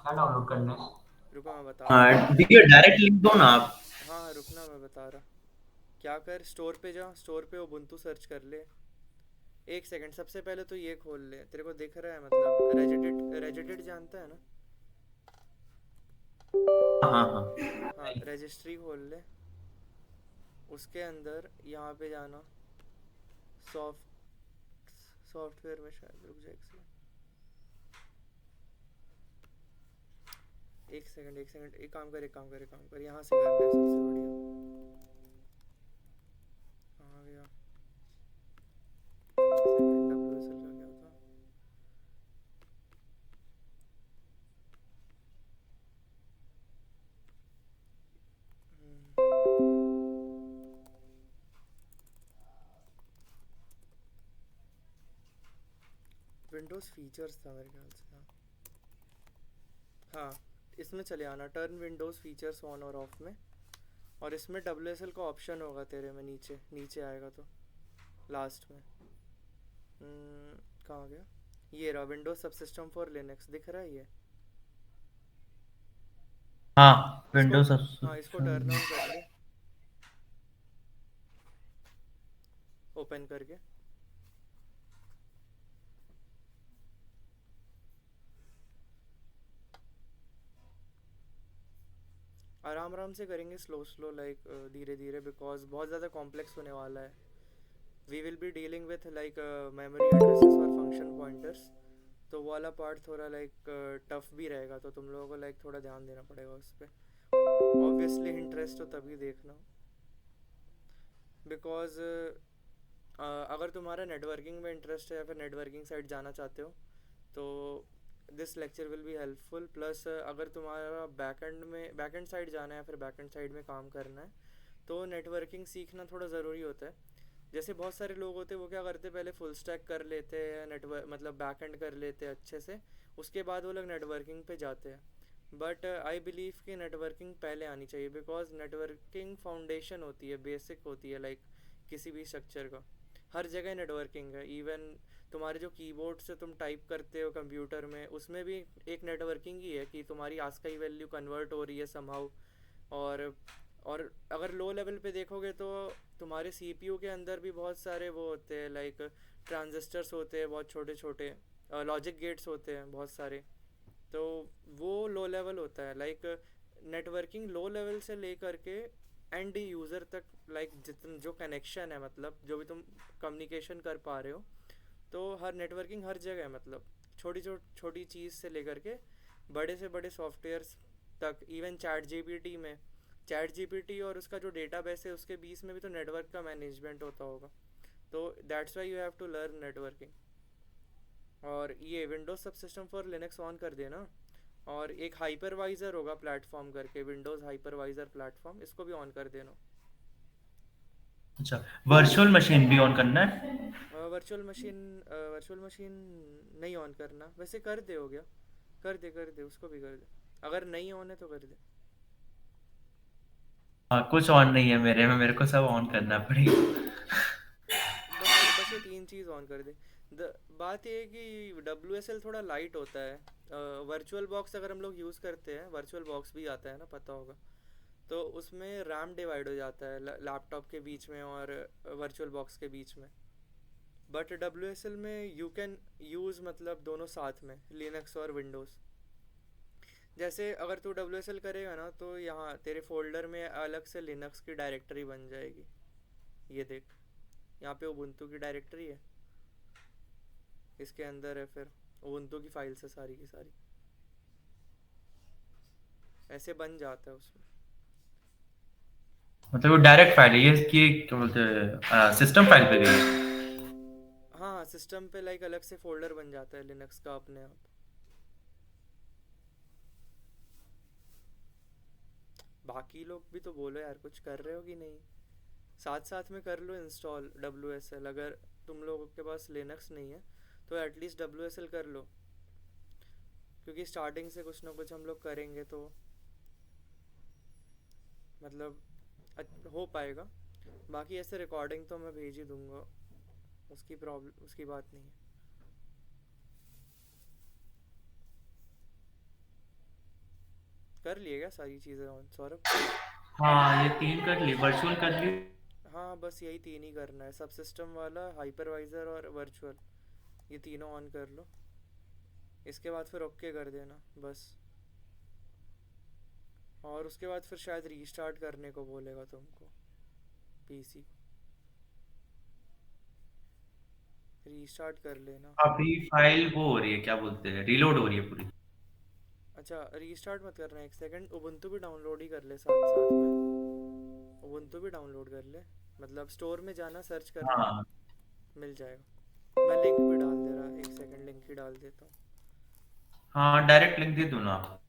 क्या डाउनलोड करना है? रुको मैं बता रहा हूँ। हाँ भैया, डायरेक्ट लिंक दो ना आप। हाँ रुकना, मैं बता रहा। क्या कर, स्टोर पे जा, स्टोर पे उबुंटू सर्च कर ले। एक सेकंड, सबसे पहले तो ये खोल ले, तेरे को दिख रहा है मतलब रेजिडिट, रेजिडिट जानता है ना? हाँ हाँ। हाँ, रजिस्ट्री खोल ले। उसके अंदर यहाँ पे जाना, सॉफ्ट सॉफ्टवेयर में, शायद रुक जा एक सेकंड एक सेकंड, एक काम कर, एक काम कर, एक काम कर, यहाँ से कर ले, सबसे बढ़िया। कहाँ गया? एक सेकंड, डब्ल्यू एस एल का क्या था? विंडोज़ फीचर्स था मेरे ख्याल से, हाँ। हाँ, इसमें चले आना, टर्न विंडोज़ फीचर्स ऑन और ऑफ में। और इसमें डब्ल्यू एस एल का ऑप्शन होगा तेरे में, नीचे नीचे आएगा तो, लास्ट में। कहाँ गया? ये रहा, विंडोज सबसिस्टम फॉर लिनक्स, दिख रहा है ये? हाँ इसको, विंडोज हाँ इसको टर्न ऑन कर ले, ओपन करके। आराम आराम से करेंगे, स्लो स्लो, लाइक धीरे धीरे, बिकॉज बहुत ज़्यादा कॉम्प्लेक्स होने वाला है। We will be dealing with like memory addresses और फंक्शन पॉइंटर्स। तो वो वाला पार्ट थोड़ा लाइक टफ भी रहेगा, तो तुम लोगों को लाइक थोड़ा ध्यान देना पड़ेगा उस पर। ऑब्वियसली इंटरेस्ट हो तभी देखना, बिकॉज अगर तुम्हारा नेटवर्किंग में इंटरेस्ट है या फिर नेटवर्किंग साइड जाना चाहते हो, तो this lecture will be helpful. Plus अगर तुम्हारा बैकएंड में, बैकएंड साइड जाना है या फिर बैकएंड साइड में काम करना है, तो नेटवर्किंग सीखना थोड़ा ज़रूरी होता है। जैसे बहुत सारे लोग होते हैं, वो क्या करते हैं, पहले फुल स्टैक कर लेते हैं, नेटवर्क मतलब बैकएंड कर लेते हैं अच्छे से, उसके बाद वो लोग नेटवर्किंग पे जाते हैं। बट आई बिलीव कि नेटवर्किंग पहले आनी चाहिए, बिकॉज नेटवर्किंग फाउंडेशन होती है, बेसिक होती है लाइक किसी भी स्ट्रक्चर का। हर जगह नेटवर्किंग है, इवन तुम्हारे जो कीबोर्ड से तुम टाइप करते हो कंप्यूटर में, उसमें भी एक नेटवर्किंग ही है कि तुम्हारी आस्काई वैल्यू कन्वर्ट हो रही है समहाउ। और और अगर लो लेवल पे देखोगे तो तुम्हारे सीपीयू के अंदर भी बहुत सारे वो होते हैं, लाइक ट्रांजिस्टर्स होते हैं बहुत छोटे छोटे, लॉजिक गेट्स होते हैं बहुत सारे। तो वो लो लेवल होता है, लाइक नेटवर्किंग लो लेवल से लेकर के एंड यूज़र तक, लाइक जितन जो कनेक्शन है, मतलब जो भी तुम कम्युनिकेशन कर पा रहे हो, तो हर नेटवर्किंग हर जगह है, मतलब छोटी छोटी चीज़ से लेकर के बड़े से बड़े सॉफ्टवेयर्स तक। इवन चैट जीपीटी में, चैट जीपीटी और उसका जो डेटाबेस है उसके बीच में भी तो नेटवर्क का मैनेजमेंट होता होगा। तो that's why you have to learn networking. और ये Windows subsystem for Linux on कर देना। और एक हाइपरवाइज़र होगा प्लेटफॉर्म करके, विंडोज़ हाइपरवाइज़र प्लेटफॉर्म, इसको भी ऑन कर देना। अच्छा, वर्चुअल मशीन भी ऑन करना है? वर्चुअल मशीन नहीं ऑन करना, वैसे कर दे, हो गया। कर दे, उसको भी कर दे, अगर नहीं ऑन है तो कर दे। हाँ कुछ ऑन नहीं है मेरे में, मेरे को सब ऑन करना पड़ेगा। बस ये तीन चीज़ ऑन कर दे। द बात ये है कि डब्ल्यू एस एल थोड़ा लाइट होता है। वर्चुअल बॉक्स अगर हम लोग यूज़ करते हैं, वर्चुअल बॉक्स भी आता है ना, पता होगा, तो उसमें रैम डिवाइड हो जाता है लैपटॉप के बीच में और वर्चुअल बॉक्स के बीच में। बट डब्ल्यू एस एल में यू कैन यूज़ मतलब दोनों साथ में, लिनक्स और विंडोज़। जैसे अगर तू डब्ल्यू एस एल करेगा ना, तो यहाँ तेरे फोल्डर में अलग से लिनक्स की डायरेक्टरी बन जाएगी। ये देख, यहाँ पे उबुंटू की डायरेक्टरी है, इसके अंदर है फिर उबुंटू की फाइल्स है सारी की सारी, ऐसे बन जाता है उसमें। मतलब वो डायरेक्ट फाइल है ये इसकी, क्या बोलते हैं, सिस्टम फाइल पे गई? हाँ, सिस्टम पे लाइक अलग से फोल्डर बन जाता है लिनक्स का अपने आप। बाकी लोग भी तो बोलो यार, कुछ कर रहे हो कि नहीं? साथ साथ में कर लो इंस्टॉल डब्ल्यू एस एल, अगर तुम लोगों के पास लिनक्स नहीं है तो एटलीस्ट डब्ल्यू एस एल कर लो, क्योंकि स्टार्टिंग से कुछ ना कुछ हम लोग करेंगे तो मतलब हो पाएगा। बाकी ऐसे रिकॉर्डिंग तो मैं भेज ही दूंगा, उसकी प्रॉब्लम, उसकी बात नहीं है। कर लिए क्या सारी चीज़ें ऑन सौरभ? हाँ, ये 3 कर ली, वर्चुअल कर ली। हाँ बस यही तीन ही करना है, सब सिस्टम वाला, हाइपरवाइज़र और वर्चुअल, ये तीनों ऑन कर लो। इसके बाद फिर ओके कर देना बस। और उसके बाद फिर शायद रीस्टार्ट करने को बोलेगा तुमको पीसी, रीस्टार्ट कर लेना। अभी फाइल वो हो रही है, क्या बोलते हैं, रीलोड हो रही है पूरी। अच्छा रीस्टार्ट मत करना, एक सेकंड, उबुंटू भी डाउनलोड ही कर ले साथ साथ में। उबुंटू भी डाउनलोड कर ले, मतलब स्टोर में जाना, सर्च करना, हाँ मिल जाएगा। मैं लिंक भी डाल दे रहा, एक सेकंड लिंक ही डाल देता हूँ। हाँ, डायरेक्ट लिंक दे दो ना आप।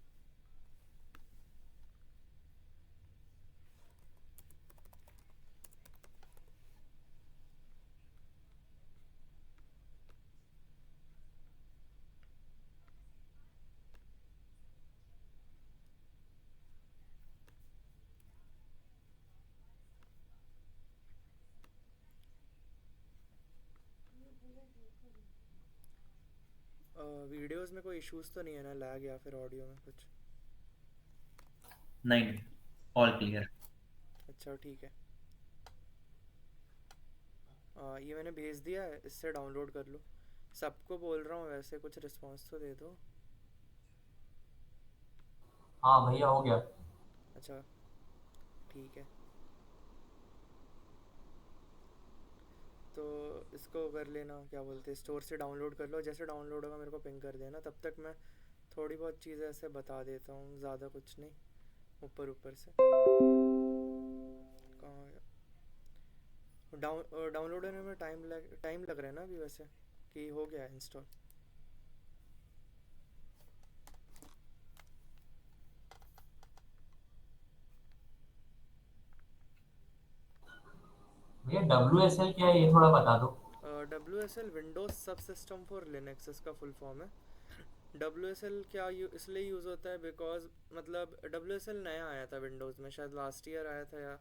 वीडियोस में कोई इश्यूज तो नहीं है ना, लैग या फिर ऑडियो में कुछ? नहीं नहीं, ऑल क्लियर। अच्छा ठीक है। ये मैंने भेज दिया है, इससे डाउनलोड कर लो। सबको बोल रहा हूँ वैसे, कुछ रिस्पांस तो दे दो। हाँ भैया हो गया। अच्छा ठीक है। तो इसको कर लेना, क्या बोलते हैं, स्टोर से डाउनलोड कर लो, जैसे डाउनलोड होगा मेरे को पिंग कर देना, तब तक मैं थोड़ी बहुत चीज़ें ऐसे बता देता हूँ, ज़्यादा कुछ नहीं, ऊपर ऊपर से। कहाँ डाउनलोड होने में टाइम लग रहा है ना अभी वैसे, कि हो गया है इंस्टॉल? भैया WSL क्या है ये थोड़ा बता दो। WSL विंडोज सब सिस्टम फॉर लिनक्स, इसका फुल फॉर्म है। WSL क्या इसलिए यूज़ होता है बिकॉज, मतलब WSL नया आया था विंडोज़ में, शायद लास्ट ईयर आया था या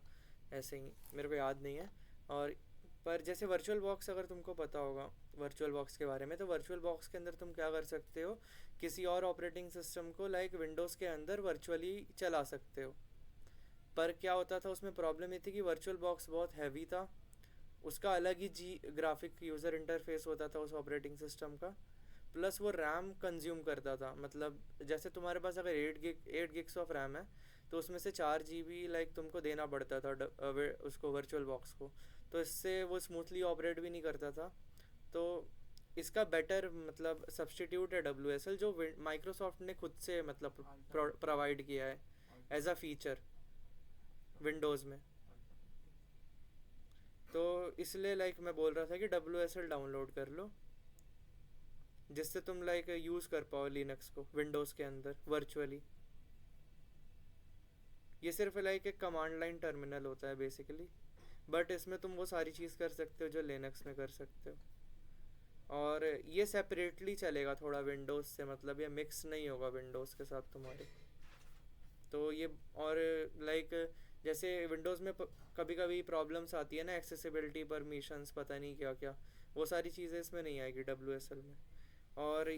ऐसे ही, मेरे को याद नहीं है। और पर जैसे वर्चुअल बॉक्स, अगर तुमको पता होगा वर्चुअल बॉक्स के बारे में, तो वर्चुअल बॉक्स के अंदर तुम क्या कर सकते हो, किसी और ऑपरेटिंग सिस्टम को लाइक विंडोज़ के अंदर वर्चुअली चला सकते हो। पर क्या होता था उसमें, प्रॉब्लम ये थी कि वर्चुअल बॉक्स बहुत हैवी था, उसका अलग ही जी ग्राफिक यूज़र इंटरफेस होता था उस ऑपरेटिंग सिस्टम का, प्लस वो रैम कंज्यूम करता था। मतलब जैसे तुम्हारे पास अगर 8 गिग्स ऑफ रैम है, तो उसमें से 4 GB लाइक तुमको देना पड़ता था उसको, वर्चुअल बॉक्स को। तो इससे वो स्मूथली ऑपरेट भी नहीं करता था। तो इसका बेटर मतलब सब्सटीट्यूट है WSL, जो माइक्रोसॉफ्ट ने खुद से मतलब प्रोवाइड किया है एज अ फीचर विंडोज़ में। तो इसलिए लाइक मैं बोल रहा था कि WSL डाउनलोड कर लो, जिससे तुम लाइक यूज़ कर पाओ लिनक्स को विंडोज़ के अंदर वर्चुअली। ये सिर्फ लाइक एक कमांड लाइन टर्मिनल होता है बेसिकली, बट इसमें तुम वो सारी चीज़ कर सकते हो जो लिनक्स में कर सकते हो। और ये सेपरेटली चलेगा थोड़ा विंडोज़ से, मतलब ये मिक्स नहीं होगा विंडोज़ के साथ तुम्हारे। तो ये, और लाइक जैसे विंडोज़ में कभी कभी प्रॉब्लम्स आती है ना, एक्सेसिबिलिटी, परमिशंस, पता नहीं क्या क्या, वो सारी चीज़ें इसमें नहीं आएगी WSL में। और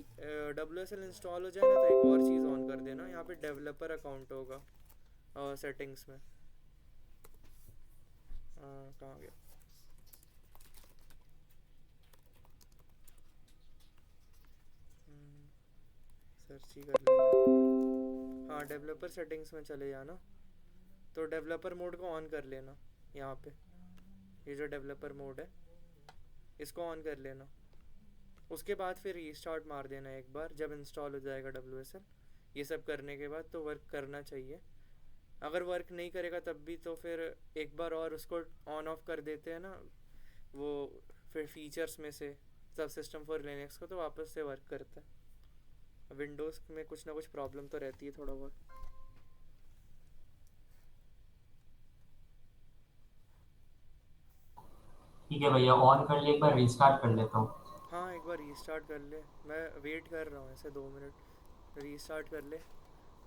WSL इंस्टॉल हो जाए ना, तो एक और चीज़ ऑन कर देना, यहाँ पे डेवलपर अकाउंट होगा सेटिंग्स में। कहाँ गया? सर्च ही कर लेना। हाँ डेवलपर सेटिंग्स में चले जाना, तो डेवलपर मोड को ऑन कर लेना यहाँ पे, ये जो डेवलपर मोड है इसको ऑन कर लेना। उसके बाद फिर रीस्टार्ट मार देना एक बार, जब इंस्टॉल हो जाएगा WSL। ये सब करने के बाद तो वर्क करना चाहिए। अगर वर्क नहीं करेगा तब भी तो फिर एक बार और उसको ऑन ऑफ कर देते हैं ना वो, फिर फीचर्स में से सब सिस्टम फॉर लिनक्स को, तो वापस से वर्क करता है। विंडोज़ में कुछ ना कुछ प्रॉब्लम तो रहती है थोड़ा बहुत। ठीक है भैया ऑन कर लिए, एक बार रीस्टार्ट कर लेता हूँ। हाँ एक बार रीस्टार्ट कर ले, मैं वेट कर रहा हूँ ऐसे 2 मिनट। रीस्टार्ट कर ले,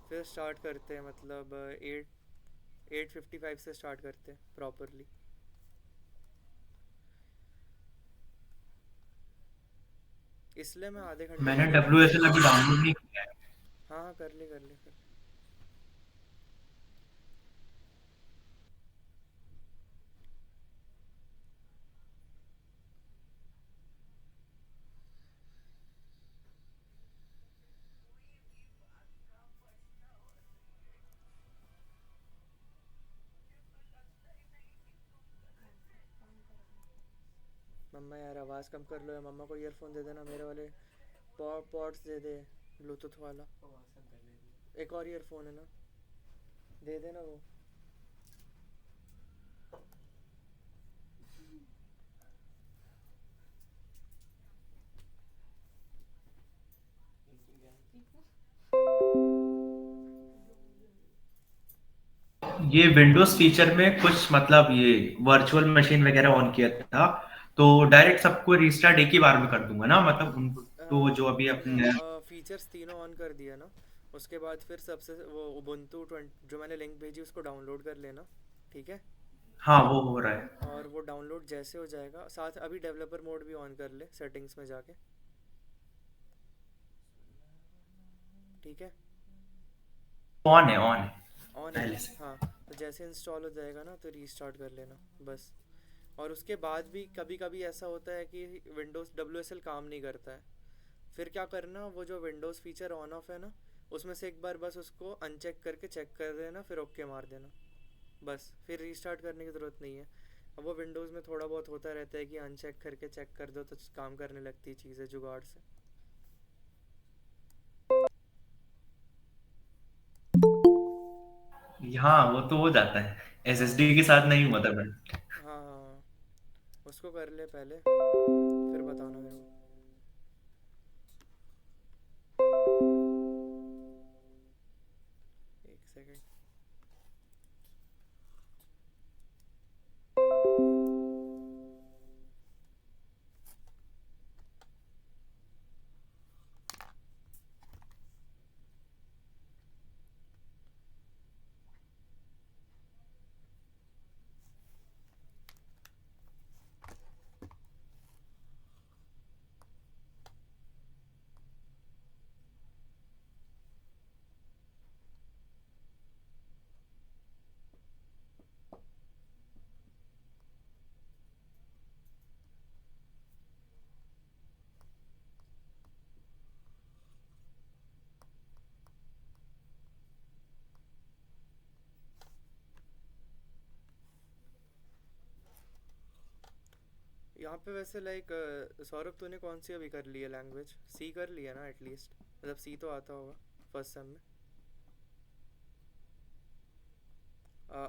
फिर स्टार्ट करते हैं, मतलब 8:55 से स्टार्ट करते हैं प्रॉपरली। इसलिए मैं आधे घंटे मैंने पहले बोल रहा हूँ। WSL अभी डाउनलोड नहीं किया है। हाँ हाँ कर ले कर ले कर ले। मम्मा यार आवाज़ कम कर लो, या मम्मा को ईयरफोन दे देना, मेरे वाले पॉड्स दे दे, ब्लूटूथ वाला। एक और ईयरफोन है ना, दे देना वो। ये विंडोज फीचर में कुछ मतलब ये वर्चुअल मशीन वगैरह ऑन किया था, तो डायरेक्ट सबको रिस्टार्ट एक ही बार में कर दूंगा ना, मतलब उनको तो जो अभी अपने। फीचर्स तीनों ऑन कर दिया ना, उसके बाद फिर सबसे वो उबुंटू 20 जो मैंने लिंक भेजी उसको डाउनलोड कर लेना, ठीक है। हाँ वो हो रहा है। और वो डाउनलोड जैसे हो जाएगा, साथ अभी डेवलपर मोड भी ऑन कर ले सेटिंग्स में जाके, ठीक है। ऑन है ऑन है ना, पहले से। हाँ। तो जैसे इंस्टॉल हो जाएगा ना तो रीस्टार्ट कर लेना बस। और उसके बाद भी कभी कभी ऐसा होता है कि विंडोज़ WSL काम नहीं करता है, फिर क्या करना, वो जो विंडोज़ फीचर ऑन ऑफ है ना, उसमें से एक बार बस उसको अनचेक करके चेक कर देना, फिर ओके मार देना, बस फिर रीस्टार्ट करने की ज़रूरत नहीं है। अब वो विंडोज़ में थोड़ा बहुत होता रहता है कि अनचेक करके चेक कर दो तो काम करने लगती है चीज़ें जुगाड़ से। हाँ वो तो हो जाता है, एसएसडी के साथ नहीं हुआ था बट। हाँ हाँ हाँ, उसको कर ले पहले, फिर बताना मेरे को। एक सेकेंड। यहाँ पे वैसे लाइक सौरभ तूने कौन सी अभी कर ली है लैंग्वेज, सी कर लिया ना एटलीस्ट, मतलब सी तो आता होगा फर्स्ट सेम में।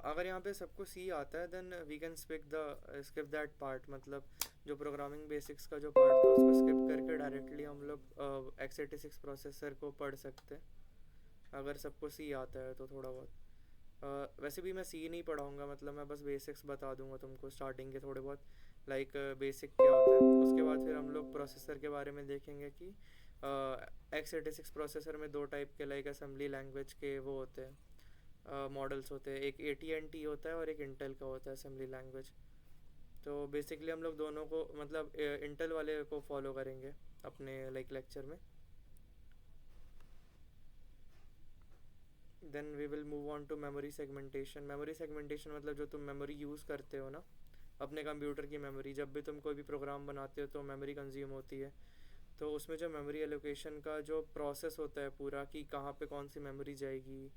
अगर यहाँ पे सबको सी आता है then we can skip that part, मतलब जो प्रोग्रामिंग बेसिक्स का जो पार्ट था उसको स्किप करके डायरेक्टली हम लोग x86 प्रोसेसर को पढ़ सकते हैं, अगर सबको सी आता है तो थोड़ा बहुत। वैसे भी मैं सी नहीं पढ़ाऊँगा, मतलब मैं बस बेसिक्स बता दूंगा तुमको स्टार्टिंग के थोड़े बहुत, लाइक बेसिक क्या होता है। उसके बाद फिर हम लोग प्रोसेसर के बारे में देखेंगे कि x86 प्रोसेसर में दो टाइप के लाइक असेंबली लैंग्वेज के वो होते हैं, मॉडल्स होते हैं, एक AT&T होता है और एक इंटेल का होता है असेंबली लैंग्वेज। तो बेसिकली हम लोग दोनों को मतलब इंटेल वाले को फॉलो करेंगे अपने लाइक लेक्चर में। Then we will move on to memory segmentation. Memory segmentation मतलब जो तुम मेमोरी यूज़ करते हो ना, अपने कंप्यूटर की मेमोरी, जब भी तुम कोई भी प्रोग्राम बनाते हो तो मेमोरी कंज्यूम होती है, तो उसमें जो मेमोरी एलोकेशन का जो प्रोसेस होता है पूरा, कि कहाँ पे कौन सी मेमोरी जाएगी।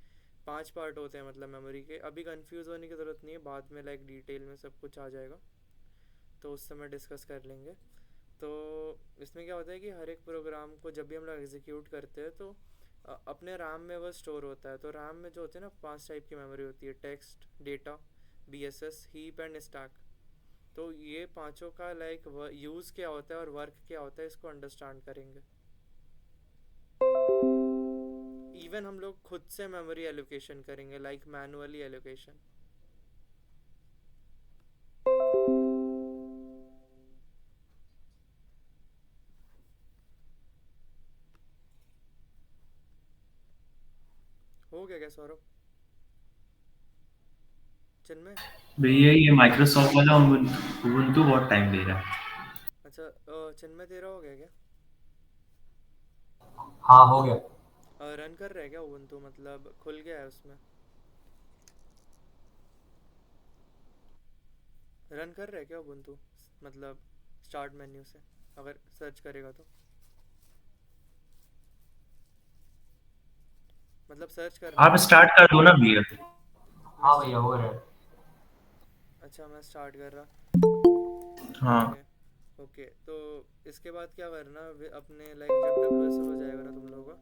5 पार्ट होते हैं मतलब मेमोरी के, अभी कंफ्यूज होने की ज़रूरत नहीं है, बाद में लाइक डिटेल में सब कुछ आ जाएगा तो उस समय डिस्कस कर लेंगे। तो इसमें क्या होता है कि हर एक प्रोग्राम को जब भी हम लोग एग्जीक्यूट करते हैं तो अपने रैम में वो स्टोर होता है। तो रैम में जो होते हैं ना 5 टाइप की मेमोरी होती है, text, data, BSS, heap and stack. तो ये पांचों का लाइक यूज़ क्या होता है और वर्क क्या होता है इसको अंडरस्टैंड करेंगे। इवन हम लोग खुद से मेमोरी एलोकेशन करेंगे, लाइक मैनुअली एलोकेशन। हो गया क्या सौरभ? चिन्मय? भैया ये माइक्रोसॉफ्ट वाला उबुंटू बहुत टाइम ले रहा है। अच्छा, चिन्मय तेरा हो गया क्या? हाँ हो गया। रन कर रहा है क्या उबंटू, मतलब खुल गया है उसमें? रन कर रहा है क्या उबंटू, मतलब स्टार्ट मेन्यू से अगर सर्च करेगा तो, मतलब सर्च कर रहा है आप ना? स्टार्ट कर दो ना भैया। मैं हाँ भैया हो रहा है। अच्छा मैं स्टार्ट कर रहा। हाँ ओके। ओके, तो इसके बाद क्या करना, अपने लाइक जब डब्ल्यू एस एल हो जाएगा ना तुम लोगों का,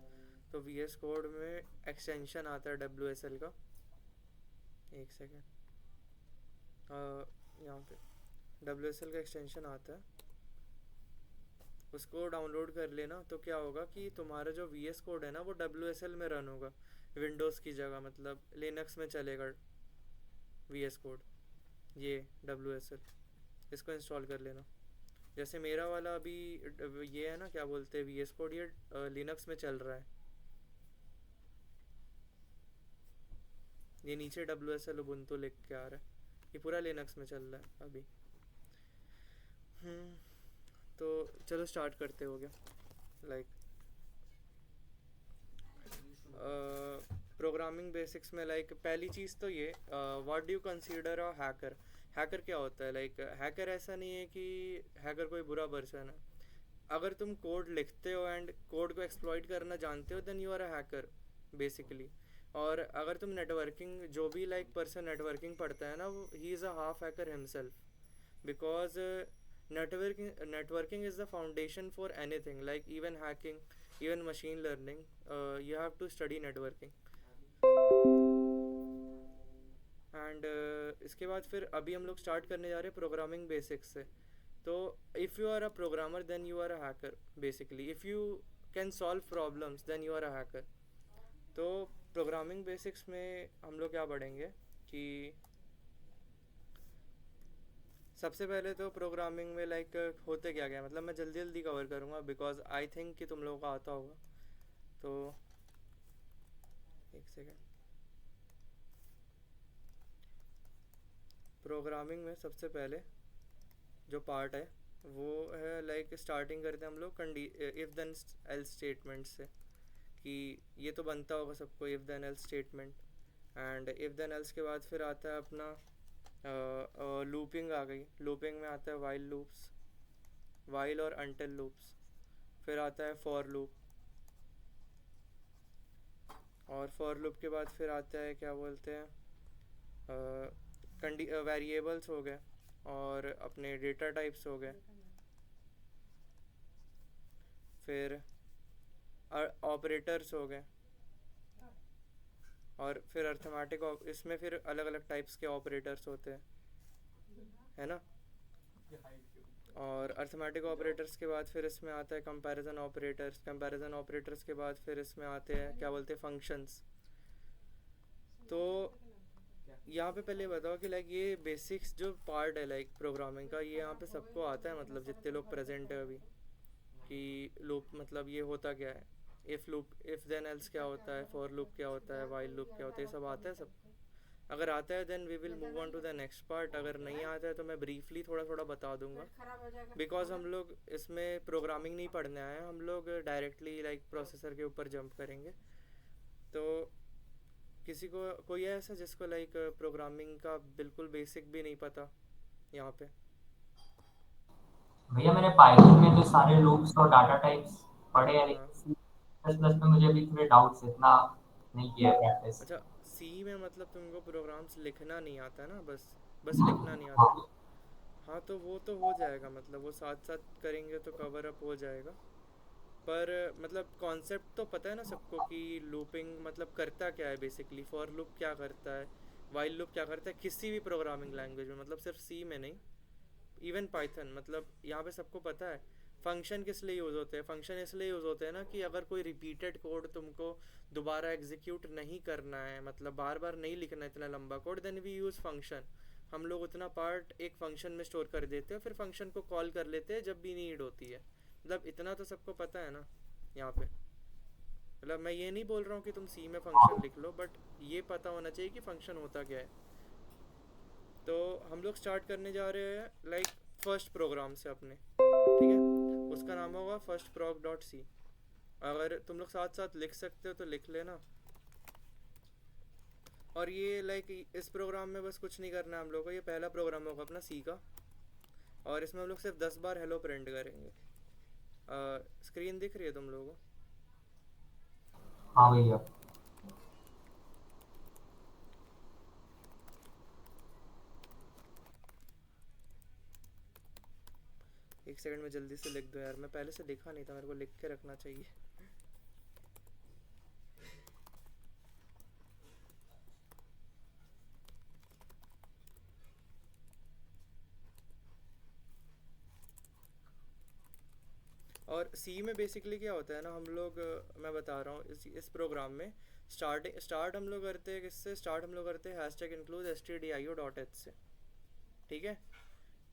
तो वी एस कोड में एक्सटेंशन आता है डब्ल्यू एस एल का। एक सेकेंड, यहाँ पे डब्ल्यू एस एल का एक्सटेंशन आता है, उसको डाउनलोड कर लेना। तो क्या होगा कि तुम्हारा जो वी एस कोड है ना वो डब्ल्यू एस एल में रन होगा, विंडोज़ की जगह, मतलब लिनक्स में चलेगा वी एस कोड, ये डब्ल्यू एस एल, इसको इंस्टॉल कर लेना। जैसे मेरा वाला अभी ये है ना, क्या बोलते हैं, वी एस कोड, ये लिनक्स में चल रहा है, ये नीचे डब्ल्यू एस एल उबुंटू लिख के आ रहा है, ये पूरा लिनक्स में चल रहा है अभी। तो चलो स्टार्ट करते हो गया। लाइक प्रोग्रामिंग बेसिक्स में लाइक पहली चीज़ तो ये, what do you consider a hacker. Hacker क्या होता है, लाइक हैकर ऐसा नहीं है कि हैकर कोई बुरा पर्सन है। अगर तुम कोड लिखते हो एंड कोड को एक्सप्लॉइट करना जानते हो, then you are a hacker basically. और अगर तुम नेटवर्किंग, जो भी लाइक पर्सन नेटवर्किंग पढ़ता है ना, वो he is a half hacker himself, because networking is the foundation for anything, like even hacking, even machine learning. You have to study networking. And इसके बाद फिर अभी हम लोग स्टार्ट करने जा रहे हैं प्रोग्रामिंग बेसिक्स से। तो if you are a programmer then you are a hacker basically, if you can solve problems then you are a hacker. तो प्रोग्रामिंग बेसिक्स में हम लोग क्या पढ़ेंगे कि सबसे पहले तो प्रोग्रामिंग में लाइक होते क्या क्या, मतलब मैं जल्दी जल्दी कवर करूँगा बिकॉज आई थिंक कि तुम लोगों को आता होगा। तो एक सेकेंड, प्रोग्रामिंग में सबसे पहले जो पार्ट है वो है लाइक स्टार्टिंग करते हैं हम लोग इफ़ देन एल्स स्टेटमेंट से, कि ये तो बनता होगा सबको if then else statement. And if then else के बाद फिर आता है अपना लूपिंग आ गई। लूपिंग में आता है वाइल लूप्स, वाइल और अनटिल लूप्स। फिर आता है फॉर लूप, और फॉर लूप के बाद फिर आता है क्या बोलते हैं, वेरिएबल्स हो गए और अपने डेटा टाइप्स हो गए। फिर ऑपरेटर्स हो गए, और फिर अर्थमेटिक, इसमें फिर अलग अलग टाइप्स के ऑपरेटर्स होते हैं, है ना। और अर्थमेटिक ऑपरेटर्स के बाद फिर इसमें आता है कंपैरिजन ऑपरेटर्स। कंपैरिजन ऑपरेटर्स के बाद फिर इसमें आते हैं क्या बोलते हैं, फंक्शंस। तो यहाँ पे पहले बताओ कि लाइक ये बेसिक्स जो पार्ट है लाइक प्रोग्रामिंग का, ये यहाँ पे सबको आता है, मतलब जितने लोग प्रेजेंट है अभी, कि लूप मतलब ये होता क्या है, if loop, if then else क्या होता है, फॉर लूप क्या होता है, वाइल लूप क्या होता है, ये सब आता है सबको। अगर आता है then we will move on to the next part, अगर नहीं आता है तो मैं ब्रीफली थोड़ा थोड़ा बता दूंगा, बिकॉज हम लोग इसमें प्रोग्रामिंग नहीं पढ़ने आए हैं, हम लोग डायरेक्टली लाइक प्रोसेसर के ऊपर जंप करेंगे। तो किसी को कोई है ऐसा जिसको लाइक प्रोग्रामिंग का बिल्कुल बेसिक भी नहीं पता यहाँ पे? भैया मैंने पाइथन में तो सारे लूप्स और डाटा टाइप्स पढ़े हैं, हाँ, लेकिन सी प्लस प्लस में मुझे अभी थोड़े डाउट्स, इतना नहीं किया है प्रैक्टिस। अच्छा, सी में मतलब तुमको प्रोग्राम्स लिखना नहीं आता ना, बस बस लिखना नहीं आता। हाँ। हाँ, तो वो तो हो जाएगा, मतलब वो साथ साथ करेंगे तो कवर अप हो जाएगा। पर मतलब कॉन्सेप्ट तो पता है ना सबको कि लूपिंग मतलब करता क्या है बेसिकली, फॉर लूप क्या करता है, वाइल लूप क्या करता है, किसी भी प्रोग्रामिंग लैंग्वेज में, मतलब सिर्फ सी में नहीं, इवन पाइथन, मतलब यहाँ पे सबको पता है। फंक्शन किस लिए यूज़ होते हैं, फंक्शन इसलिए यूज़ होते हैं ना कि अगर कोई रिपीटेड कोड तुमको दोबारा एग्जीक्यूट नहीं करना है, मतलब बार बार नहीं लिखना इतना लंबा code, then we use function. हम लोग उतना पार्ट एक फंक्शन में स्टोर कर देते हैं, फिर फंक्शन को कॉल कर लेते हैं जब भी नीड होती है। मतलब इतना तो सबको पता है ना यहाँ पे। मतलब मैं ये नहीं बोल रहा हूँ कि तुम सी में फंक्शन लिख लो, बट ये पता होना चाहिए कि फंक्शन होता क्या है। तो हम लोग स्टार्ट करने जा रहे हैं लाइक फर्स्ट प्रोग्राम से अपने, ठीक है, उसका नाम होगा फर्स्ट प्रोग डॉट सी। अगर तुम लोग साथ साथ लिख सकते हो तो लिख लेना। और ये लाइक इस प्रोग्राम में बस कुछ नहीं करना है हम लोग को, ये पहला प्रोग्राम होगा अपना सी का, और इसमें हम लोग सिर्फ 10 बार हेलो प्रिंट करेंगे। स्क्रीन दिख रही है तुम लोगों को? हाँ भैया। एक सेकंड में जल्दी से लिख दो यार, मैं पहले से लिखा नहीं था, मेरे को लिख के रखना चाहिए। और सी में बेसिकली क्या होता है ना, हम लोग मैं बता रहा हूँ इस प्रोग्राम में स्टार्ट हम लोग करते हैं किससे, स्टार्ट हम लोग करते हैं हैश टैग इंक्लूड stdio.h से, ठीक है।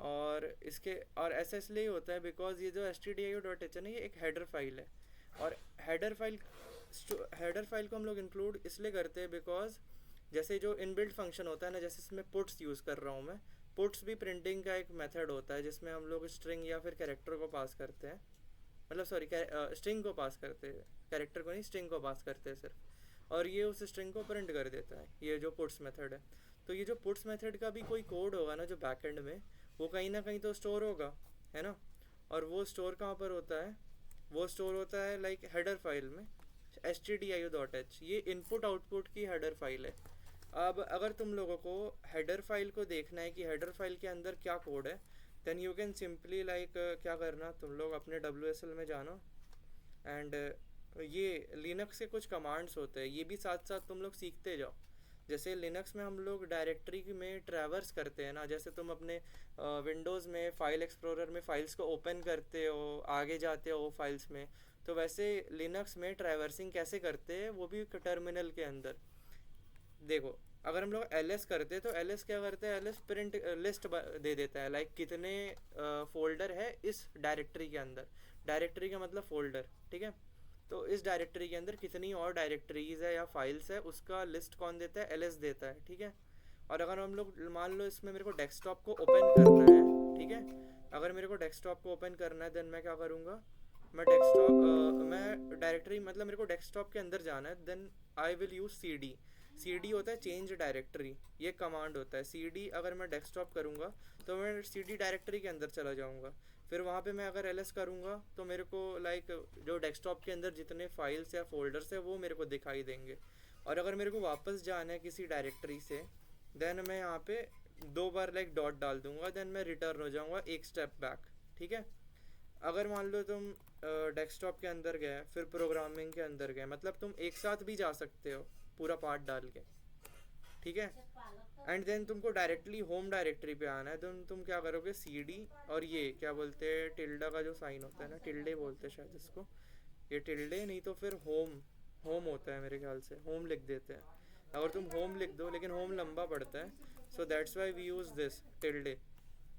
और इसके और ऐसा इसलिए होता है बिकॉज ये जो stdio.h है ना, ये एक हेडर फाइल है। और हेडर फाइल को हम लोग इंक्लूड इसलिए करते हैं बिकॉज जैसे जो इनबिल्ट फंक्शन होता है ना, जैसे इसमें पुट्स यूज़ कर रहा हूँ मैं, पुट्स भी प्रिंटिंग का एक मेथड होता है जिसमें हम लोग स्ट्रिंग या फिर कैरेक्टर को पास करते हैं, मतलब सॉरी स्ट्रिंग को पास करते हैं, कैरेक्टर को नहीं, स्ट्रिंग को पास करते हैं सिर्फ, और ये उस स्ट्रिंग को प्रिंट कर देता है, ये जो पुट्स मेथड है। तो ये जो पुट्स मेथड का भी कोई कोड होगा ना जो बैकएंड में, वो कहीं ना कहीं तो स्टोर होगा, है ना। और वो स्टोर कहाँ पर होता है, वो स्टोर होता है लाइक हेडर फाइल में stdio.h, ये इनपुट आउटपुट की हेडर फाइल है। अब अगर तुम लोगों को हेडर फाइल को देखना है कि हेडर फाइल के अंदर क्या कोड है, then you can simply like क्या करना, तुम लोग अपने WSL में जानो एंड ये लिनक्स के कुछ कमांड्स होते हैं, ये भी साथ साथ तुम लोग सीखते जाओ। जैसे लिनक्स में हम लोग डायरेक्टरी में ट्रैवर्स करते हैं ना, जैसे तुम अपने विंडोज़ में फाइल एक्सप्लोरर में फाइल्स को ओपन करते हो, आगे जाते हो फाइल्स में, तो वैसे लिनक्स में ट्रैवर्सिंग कैसे करते हैं वो भी टर्मिनल के अंदर। देखो अगर हम लोग ls करते हैं तो ls क्या करते हैं, ls प्रिंट लिस्ट दे देता है लाइक कितने फोल्डर है इस डायरेक्टरी के अंदर, डायरेक्टरी का मतलब फोल्डर, ठीक है। तो इस डायरेक्टरी के अंदर कितनी और डायरेक्टरीज है या फाइल्स है उसका लिस्ट कौन देता है, ls देता है, ठीक है। और अगर हम लोग मान लो इसमें मेरे को डेस्कटॉप को ओपन करना है, ठीक है, अगर मेरे को डेस्कटॉप को ओपन करना है देन मैं क्या करूँगा, मैं डायरेक्टरी मतलब मेरे को डेस्कटॉप के अंदर जाना है, then I will use cd होता है चेंज डायरेक्टरी, ये कमांड होता है cd। अगर मैं डेस्कटॉप करूँगा तो मैं cd डायरेक्टरी के अंदर चला जाऊँगा, फिर वहाँ पे मैं अगर ls करूँगा तो मेरे को लाइक जो डेस्कटॉप के अंदर जितने फाइल्स या फोल्डर्स है वो मेरे को दिखाई देंगे। और अगर मेरे को वापस जाना है किसी डायरेक्टरी से, देन मैं यहाँ पे 2 बार लाइक डॉट डाल दूँगा, देन मैं रिटर्न हो जाऊँगा एक स्टेप बैक, ठीक है। अगर मान लो तुम डेस्कटॉप के अंदर गए फिर प्रोग्रामिंग के अंदर गए, मतलब तुम एक साथ भी जा सकते हो पूरा पार्ट डाल के, ठीक है। एंड देन तुमको डायरेक्टली होम डायरेक्टरी पे आना है, तो तुम क्या करोगे, cd और ये क्या बोलते हैं टिल्डा का जो साइन होता है ना, टिल्डे बोलते हैं शायद इसको, ये टिल्डे नहीं तो फिर होम होता है मेरे ख्याल से, होम लिख देते हैं। अगर तुम होम लिख दो, लेकिन होम लंबा पड़ता है, so that's why we use this tilde.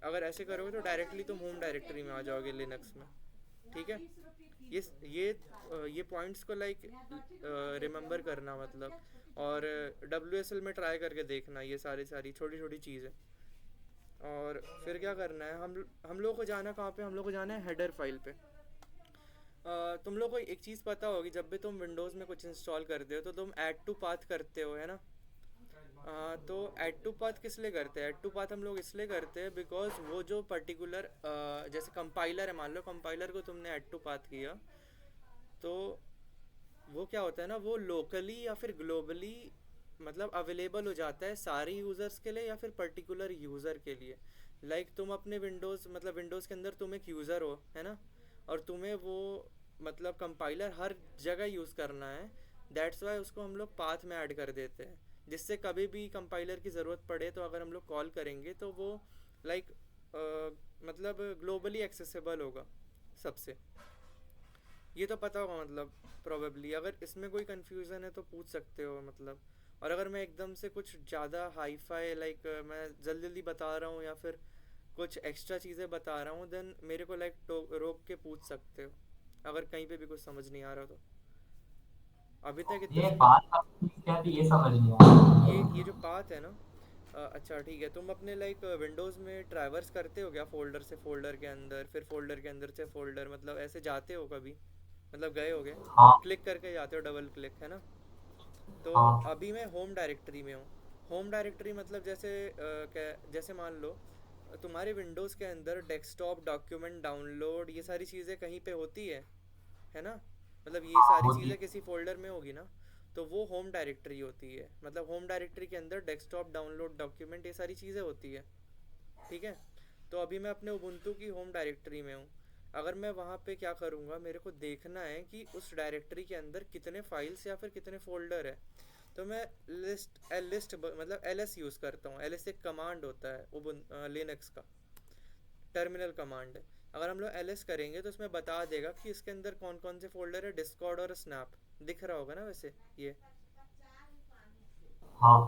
अगर ऐसे करोगे तो डायरेक्टली तुम होम डायरेक्टरी में आ जाओगे लिनक्स में, ठीक है। ये पॉइंट्स को लाइक रिमेंबर करना मतलब, और WSL में ट्राई करके देखना ये सारी छोटी छोटी चीज़ें। और फिर क्या करना है, हम लोग को जाना कहाँ पे, हम लोग को जाना है हेडर फाइल पे। तुम लोग को एक चीज़ पता होगी, जब भी तुम विंडोज़ में कुछ इंस्टॉल करते हो तो तुम ऐड टू पाथ करते हो, है ना। तो ऐड टू पाथ किस लिए करते हैं, ऐड टू पाथ हम लोग इसलिए करते हैं बिकॉज वो जो पर्टिकुलर जैसे कंपाइलर है, मान लो कंपाइलर को तुमने ऐड टू पाथ किया, तो वो क्या होता है ना, वो लोकली या फिर ग्लोबली मतलब अवेलेबल हो जाता है सारे यूज़र्स के लिए या फिर पर्टिकुलर यूज़र के लिए। लाइक तुम अपने विंडोज़ मतलब विंडोज़ के अंदर तुम एक यूज़र हो, है ना, और तुम्हें वो मतलब कंपाइलर हर जगह यूज़ करना है, दैट्स वाई उसको हम लोग पाथ में ऐड कर देते हैं, जिससे कभी भी कंपाइलर की ज़रूरत पड़े तो अगर हम लोग कॉल करेंगे तो वो लाइक मतलब ग्लोबली एक्सेसिबल होगा सबसे। ये तो पता होगा मतलब प्रोबेबली, अगर इसमें कोई कन्फ्यूज़न है तो पूछ सकते हो मतलब। और अगर मैं एकदम से कुछ ज़्यादा हाई फाई लाइक मैं जल्दी जल्दी बता रहा हूँ या फिर कुछ एक्स्ट्रा चीज़ें बता रहा हूँ, देन मेरे को लाइक रोक के पूछ सकते हो अगर कहीं पे भी कुछ समझ नहीं आ रहा तो। अभी तक ये इतना बात क्या थी ये समझ नहीं आया। ये जो पाथ है ना, अच्छा ठीक है, तुम अपने लाइक विंडोज़ में ट्रैवर्स करते हो क्या, फोल्डर से फोल्डर के अंदर, फिर फोल्डर के अंदर से फोल्डर, मतलब ऐसे जाते हो कभी, मतलब गए होगे, हाँ क्लिक करके जाते हो, डबल क्लिक, है ना। तो हाँ अभी मैं होम डायरेक्टरी में हूँ। होम डायरेक्टरी मतलब जैसे मान लो तुम्हारे विंडोज़ के अंदर डेस्कटॉप, डॉक्यूमेंट, डाउनलोड, ये सारी चीज़ें कहीं पे होती है ना, मतलब ये हाँ सारी होती चीज़ें किसी फोल्डर में होगी ना, तो वो होम डायरेक्टरी होती है। मतलब होम डायरेक्टरी के अंदर डेस्कटॉप, डाउनलोड, डॉक्यूमेंट, ये सारी चीज़ें होती है, ठीक है। तो अभी मैं अपने उबुंटू की होम डायरेक्टरी में हूँ, अगर मैं वहाँ पे क्या करूँगा, मेरे को देखना है कि उस डायरेक्टरी के अंदर कितने फाइल्स या फिर कितने फोल्डर है, तो मैं लिस्ट मतलब ls यूज़ करता हूँ। ls एक कमांड होता है वो लिनक्स का टर्मिनल कमांड है। अगर हम लोग ls करेंगे तो उसमें बता देगा कि इसके अंदर कौन कौन से फोल्डर है। डिस्कॉर्ड और स्नैप दिख रहा होगा ना वैसे ये। हाँ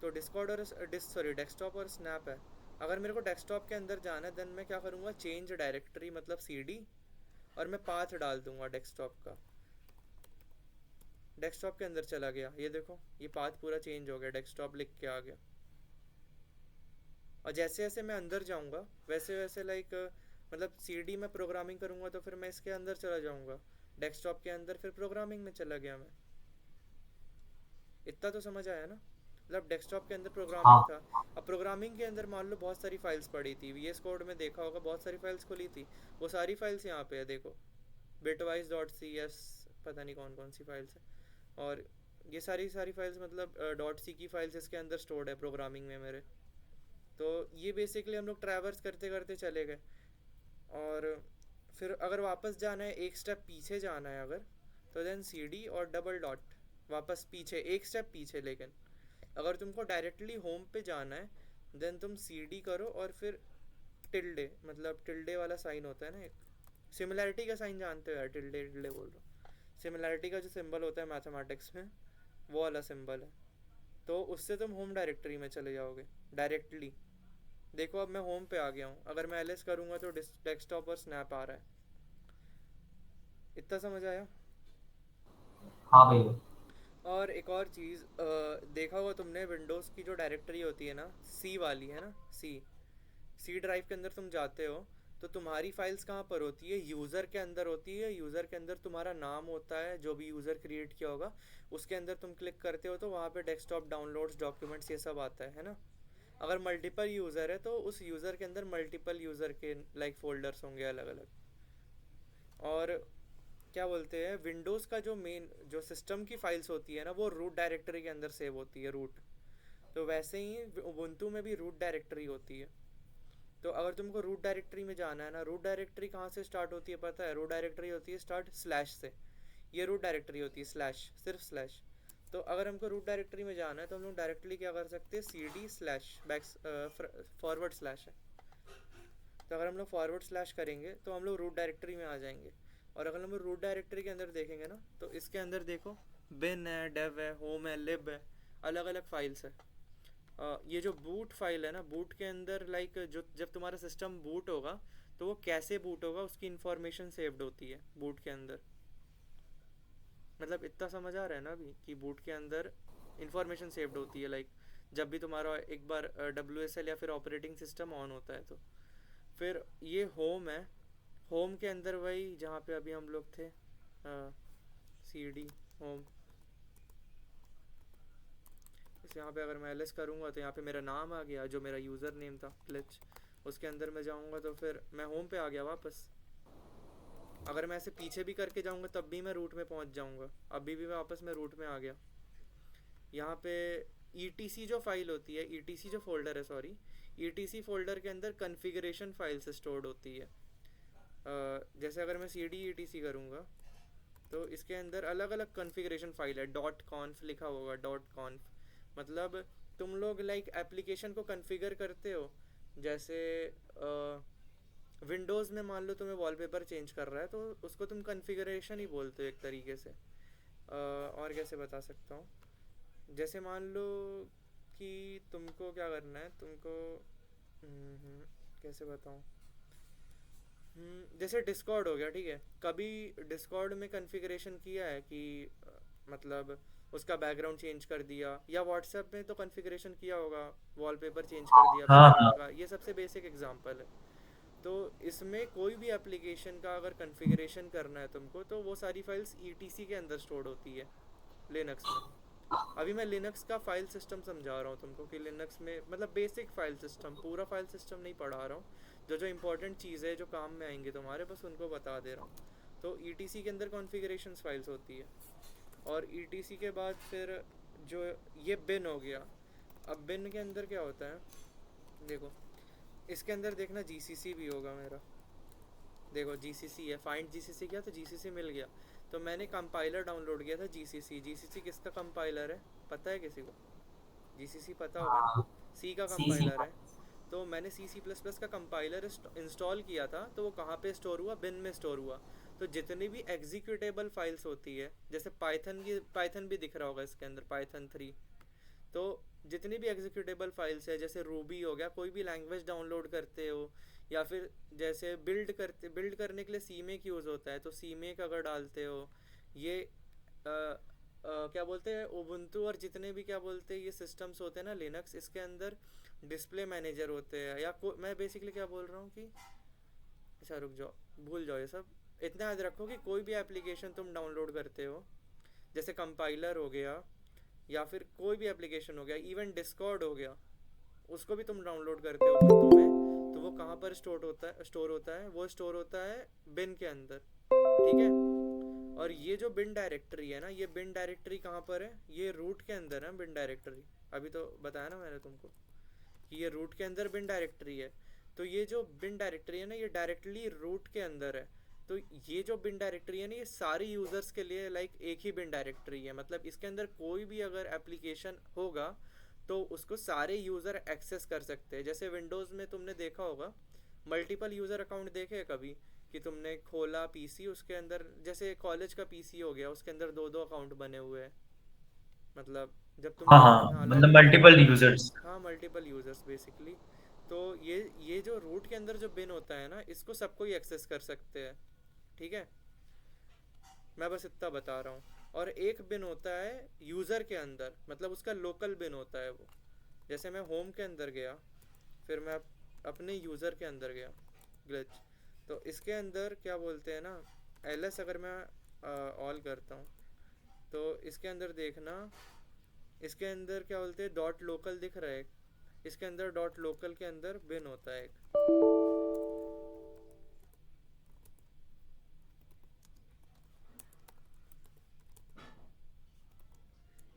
तो डिस्कॉर्ड और डेस्कटॉप और स्नैप है। अगर मेरे को डेस्कटॉप के अंदर जाना है, देन मैं क्या करूँगा, चेंज डायरेक्टरी मतलब cd, और मैं पाथ डाल दूंगा डेस्कटॉप का। डेस्कटॉप के अंदर चला गया, ये देखो ये पाथ पूरा चेंज हो गया, डेस्कटॉप लिख के आ गया। और जैसे जैसे मैं अंदर जाऊंगा वैसे वैसे लाइक मतलब cd में प्रोग्रामिंग करूंगा तो फिर मैं इसके अंदर चला जाऊंगा, डेस्कटॉप के अंदर फिर प्रोग्रामिंग में चला गया मैं। इतना तो समझ आया ना। मतलब डेस्कटॉप के अंदर प्रोग्रामिंग हाँ था। अब प्रोग्रामिंग के अंदर मान लो बहुत सारी फाइल्स पड़ी थी, VS कोड में देखा होगा बहुत सारी फाइल्स खुली थी। वो सारी फाइल्स यहाँ पे है देखो, bitwise.cs, पता नहीं कौन कौन सी फाइल्स है। और ये सारी सारी फाइल्स मतलब .c की फाइल्स इसके अंदर स्टोर्ड है प्रोग्रामिंग में मेरे। तो ये बेसिकली हम लोग ट्रैवर्स करते करते चले गए। और फिर अगर वापस जाना है, एक स्टेप पीछे जाना है अगर, तो देन cd और डबल डॉट वापस पीछे, एक स्टेप पीछे। लेकिन अगर तुमको डायरेक्टली होम पे जाना है, देन तुम cd करो और फिर टिल्डे, मतलब टिल्डे वाला साइन होता है ना एक, सिमिलैरिटी का साइन जानते हो यार, टिल्डे टिल्डे बोल रहा हूँ। सिमिलैरिटी का जो सिंबल होता है मैथमेटिक्स में, वो वाला सिंबल है। तो उससे तुम होम डायरेक्टरी में चले जाओगे डायरेक्टली। देखो अब मैं होम पे आ गया हूँ, अगर मैं ls करूँगा तो डेस्कटॉप और स्नैप आ रहा है। इतना समझ आया। हाँ भैया। और एक और चीज़, देखा होगा तुमने विंडोज़ की जो डायरेक्टरी होती है ना, सी वाली है ना, सी ड्राइव के अंदर तुम जाते हो तो तुम्हारी फाइल्स कहाँ पर होती है, यूज़र के अंदर होती है। यूज़र के अंदर तुम्हारा नाम होता है, जो भी यूज़र क्रिएट किया होगा उसके अंदर तुम क्लिक करते हो तो वहाँ पे डेस्कटॉप, डाउनलोड्स, डॉक्यूमेंट्स, ये सब आता है ना। अगर मल्टीपल यूज़र है तो उस यूज़र के अंदर मल्टीपल यूज़र के लाइक फोल्डर्स होंगे अलग अलग। और क्या बोलते हैं, विंडोज़ का जो मेन जो सिस्टम की फाइल्स होती है ना, वो रूट डायरेक्टरी के अंदर सेव होती है, रूट। तो वैसे ही उबुंटू में भी रूट डायरेक्टरी होती है। तो अगर तुमको रूट डायरेक्टरी में जाना है ना, रूट डायरेक्टरी कहाँ से स्टार्ट होती है पता है? रूट डायरेक्टरी होती है स्टार्ट स्लैश से। ये रूट डायरेक्टरी होती है, स्लैश, सिर्फ स्लैश। तो अगर हमको रूट डायरेक्टरी में जाना है तो हम लोग डायरेक्टली क्या कर सकते हैं, cd slash back forward slash है। तो अगर हम लोग फॉरवर्ड स्लैश करेंगे तो हम लोग रूट डायरेक्टरी में आ जाएंगे। और अगर हम लोग रूट डायरेक्टरी के अंदर देखेंगे ना, तो इसके अंदर देखो बिन है, डेव है, होम है, लिब है, अलग अलग फाइल्स है। ये जो बूट फाइल है ना, बूट के अंदर लाइक जो जब तुम्हारा सिस्टम बूट होगा तो वो कैसे बूट होगा उसकी इंफॉर्मेशन सेव्ड होती है बूट के अंदर। मतलब इतना समझ आ रहा है ना अभी कि बूट के अंदर इंफॉर्मेशन सेव्ड होती है, लाइक जब भी तुम्हारा एक बार WSL या फिर ऑपरेटिंग सिस्टम ऑन होता है तो। फिर ये होम है, होम के अंदर वही जहाँ पे अभी हम लोग थे, cd होम। इस यहाँ पे अगर मैं ls करूँगा तो यहाँ पे मेरा नाम आ गया, जो मेरा यूज़र नेम था ग्लिच। उसके अंदर मैं जाऊँगा तो फिर मैं होम पे आ गया वापस। अगर मैं ऐसे पीछे भी करके जाऊँगा तब भी मैं रूट में पहुँच जाऊँगा, अभी भी मैं वापस मैं रूट में आ गया। यहाँ पे etc जो फाइल होती है, etc जो फोल्डर है, सॉरी, etc फोल्डर के अंदर कन्फिगरेशन फाइल्स स्टोर्ड होती है। जैसे अगर मैं cd etc करूँगा तो इसके अंदर अलग अलग कॉन्फ़िगरेशन फाइल है। डॉट कॉन्फ लिखा होगा, डॉट कॉन्फ मतलब तुम लोग लाइक एप्लीकेशन को कॉन्फ़िगर करते हो। जैसे विंडोज़ में मान लो तुम्हें वॉलपेपर चेंज कर रहा है तो उसको तुम कॉन्फ़िगरेशन ही बोलते हो एक तरीके से। और कैसे बता सकता हूँ, जैसे मान लो कि तुमको क्या करना है, तुमको कैसे बताऊँ, जैसे डिस्कॉर्ड हो गया, ठीक है, कभी डिस्कॉर्ड में कॉन्फ़िगरेशन किया है कि मतलब उसका बैकग्राउंड चेंज कर दिया, या व्हाट्सएप में तो कॉन्फ़िगरेशन किया होगा, वॉलपेपर चेंज कर दिया हाँ हाँ। बैकग्राउंड का, ये सबसे बेसिक एग्जांपल है। तो इसमें कोई भी एप्लीकेशन का अगर कॉन्फ़िगरेशन करना है तुमको तो वो सारी फाइल्स etc के अंदर स्टोर होती है लिनक्स में। अभी मैं लिनक्स का फाइल सिस्टम समझा रहा हूँ तुमको कि लिनक्स में मतलब बेसिक फाइल सिस्टम, पूरा फाइल सिस्टम नहीं पढ़ा रहा हूँ, जो जो इंपॉर्टेंट चीज़ है जो काम में आएंगे तुम्हारे, बस उनको बता दे रहा हूँ। तो etc के अंदर कॉन्फ़िगरेशन फाइल्स होती है। और etc के बाद फिर जो ये बिन हो गया। अब बिन के अंदर क्या होता है, देखो इसके अंदर देखना gcc भी होगा मेरा, देखो जीसीसी है, फाइंड जीसीसी किया तो जीसीसी मिल गया। तो मैंने कंपाइलर डाउनलोड किया था जीसीसी। जीसीसी किसका कंपाइलर है, पता है किसी को? जीसीसी पता होगा ना, हाँ, सी का सी सी कंपाइलर है। तो मैंने सी सी प्लस प्लस का कंपाइलर इंस्टॉल किया था, तो वो कहाँ पे स्टोर हुआ, बिन में स्टोर हुआ। तो जितनी भी एग्जीक्यूटेबल फाइल्स होती है, जैसे पाइथन की, पाइथन भी दिख रहा होगा इसके अंदर, पाइथन 3। तो जितनी भी एग्जीक्यूटेबल फाइल्स है, जैसे रूबी हो गया, कोई भी लैंग्वेज डाउनलोड करते हो, या फिर जैसे बिल्ड करने के लिए सी मेक यूज़ होता है, तो सी मेक अगर डालते हो, ये क्या बोलते हैं, उबुंटू और जितने भी क्या बोलते हैं ये सिस्टम्स होते हैं ना लिनक्स, इसके अंदर डिस्प्ले मैनेजर होते हैं, या मैं बेसिकली क्या बोल रहा हूँ कि, अच्छा रुक जाओ, भूल जाओ ये सब। इतना याद रखो कि कोई भी एप्लीकेशन तुम डाउनलोड करते हो, जैसे कंपाइलर हो गया, या फिर कोई भी एप्लीकेशन हो गया, इवन डिस्कॉर्ड हो गया, उसको भी तुम डाउनलोड करते हो ubuntu में, तो वो कहाँ पर स्टोर होता है, वो स्टोर होता है बिन के अंदर। ठीक है। और ये जो बिन डायरेक्टरी है ना, ये बिन डायरेक्टरी कहाँ पर है, ये रूट के अंदर है बिन डायरेक्टरी। अभी तो बताया ना मैंने तुमको कि ये रूट के अंदर बिन डायरेक्टरी है। तो ये जो बिन डायरेक्टरी है ना, ये डायरेक्टली रूट के अंदर है। तो ये जो बिन डायरेक्टरी है ना, ये सारी यूज़र्स के लिए लाइक एक ही बिन डायरेक्टरी है। मतलब इसके अंदर कोई भी अगर एप्लीकेशन होगा तो उसको सारे यूज़र एक्सेस कर सकते हैं। जैसे विंडोज़ में तुमने देखा होगा, मल्टीपल यूज़र अकाउंट देखे हैं कभी, कि तुमने खोला पीसी, उसके अंदर जैसे कॉलेज का पीसी हो गया, उसके अंदर दो दो अकाउंट बने हुए हैं। मतलब जब तुम हाँ हाँ हाँ, मतलब लॉगिन करते मल्टीपल हो, यूजर्स। हाँ मल्टीपल यूजर्स बेसिकली। तो ये जो रूट के अंदर जो बिन होता है ना, इसको सबको ही एक्सेस कर सकते हैं। ठीक है, मैं बस इतना बता रहा हूँ। और एक बिन होता है यूज़र के अंदर, मतलब उसका लोकल बिन होता है वो। जैसे मैं होम के अंदर गया, फिर मैं अपने यूज़र के अंदर गया, ग्लिच। तो इसके अंदर क्या बोलते हैं ना, एलएस अगर मैं ऑल करता हूँ, तो इसके अंदर देखना, इसके अंदर क्या बोलते हैं, डॉट लोकल दिख रहा है। इसके अंदर डॉट लोकल के अंदर बिन होता है एक।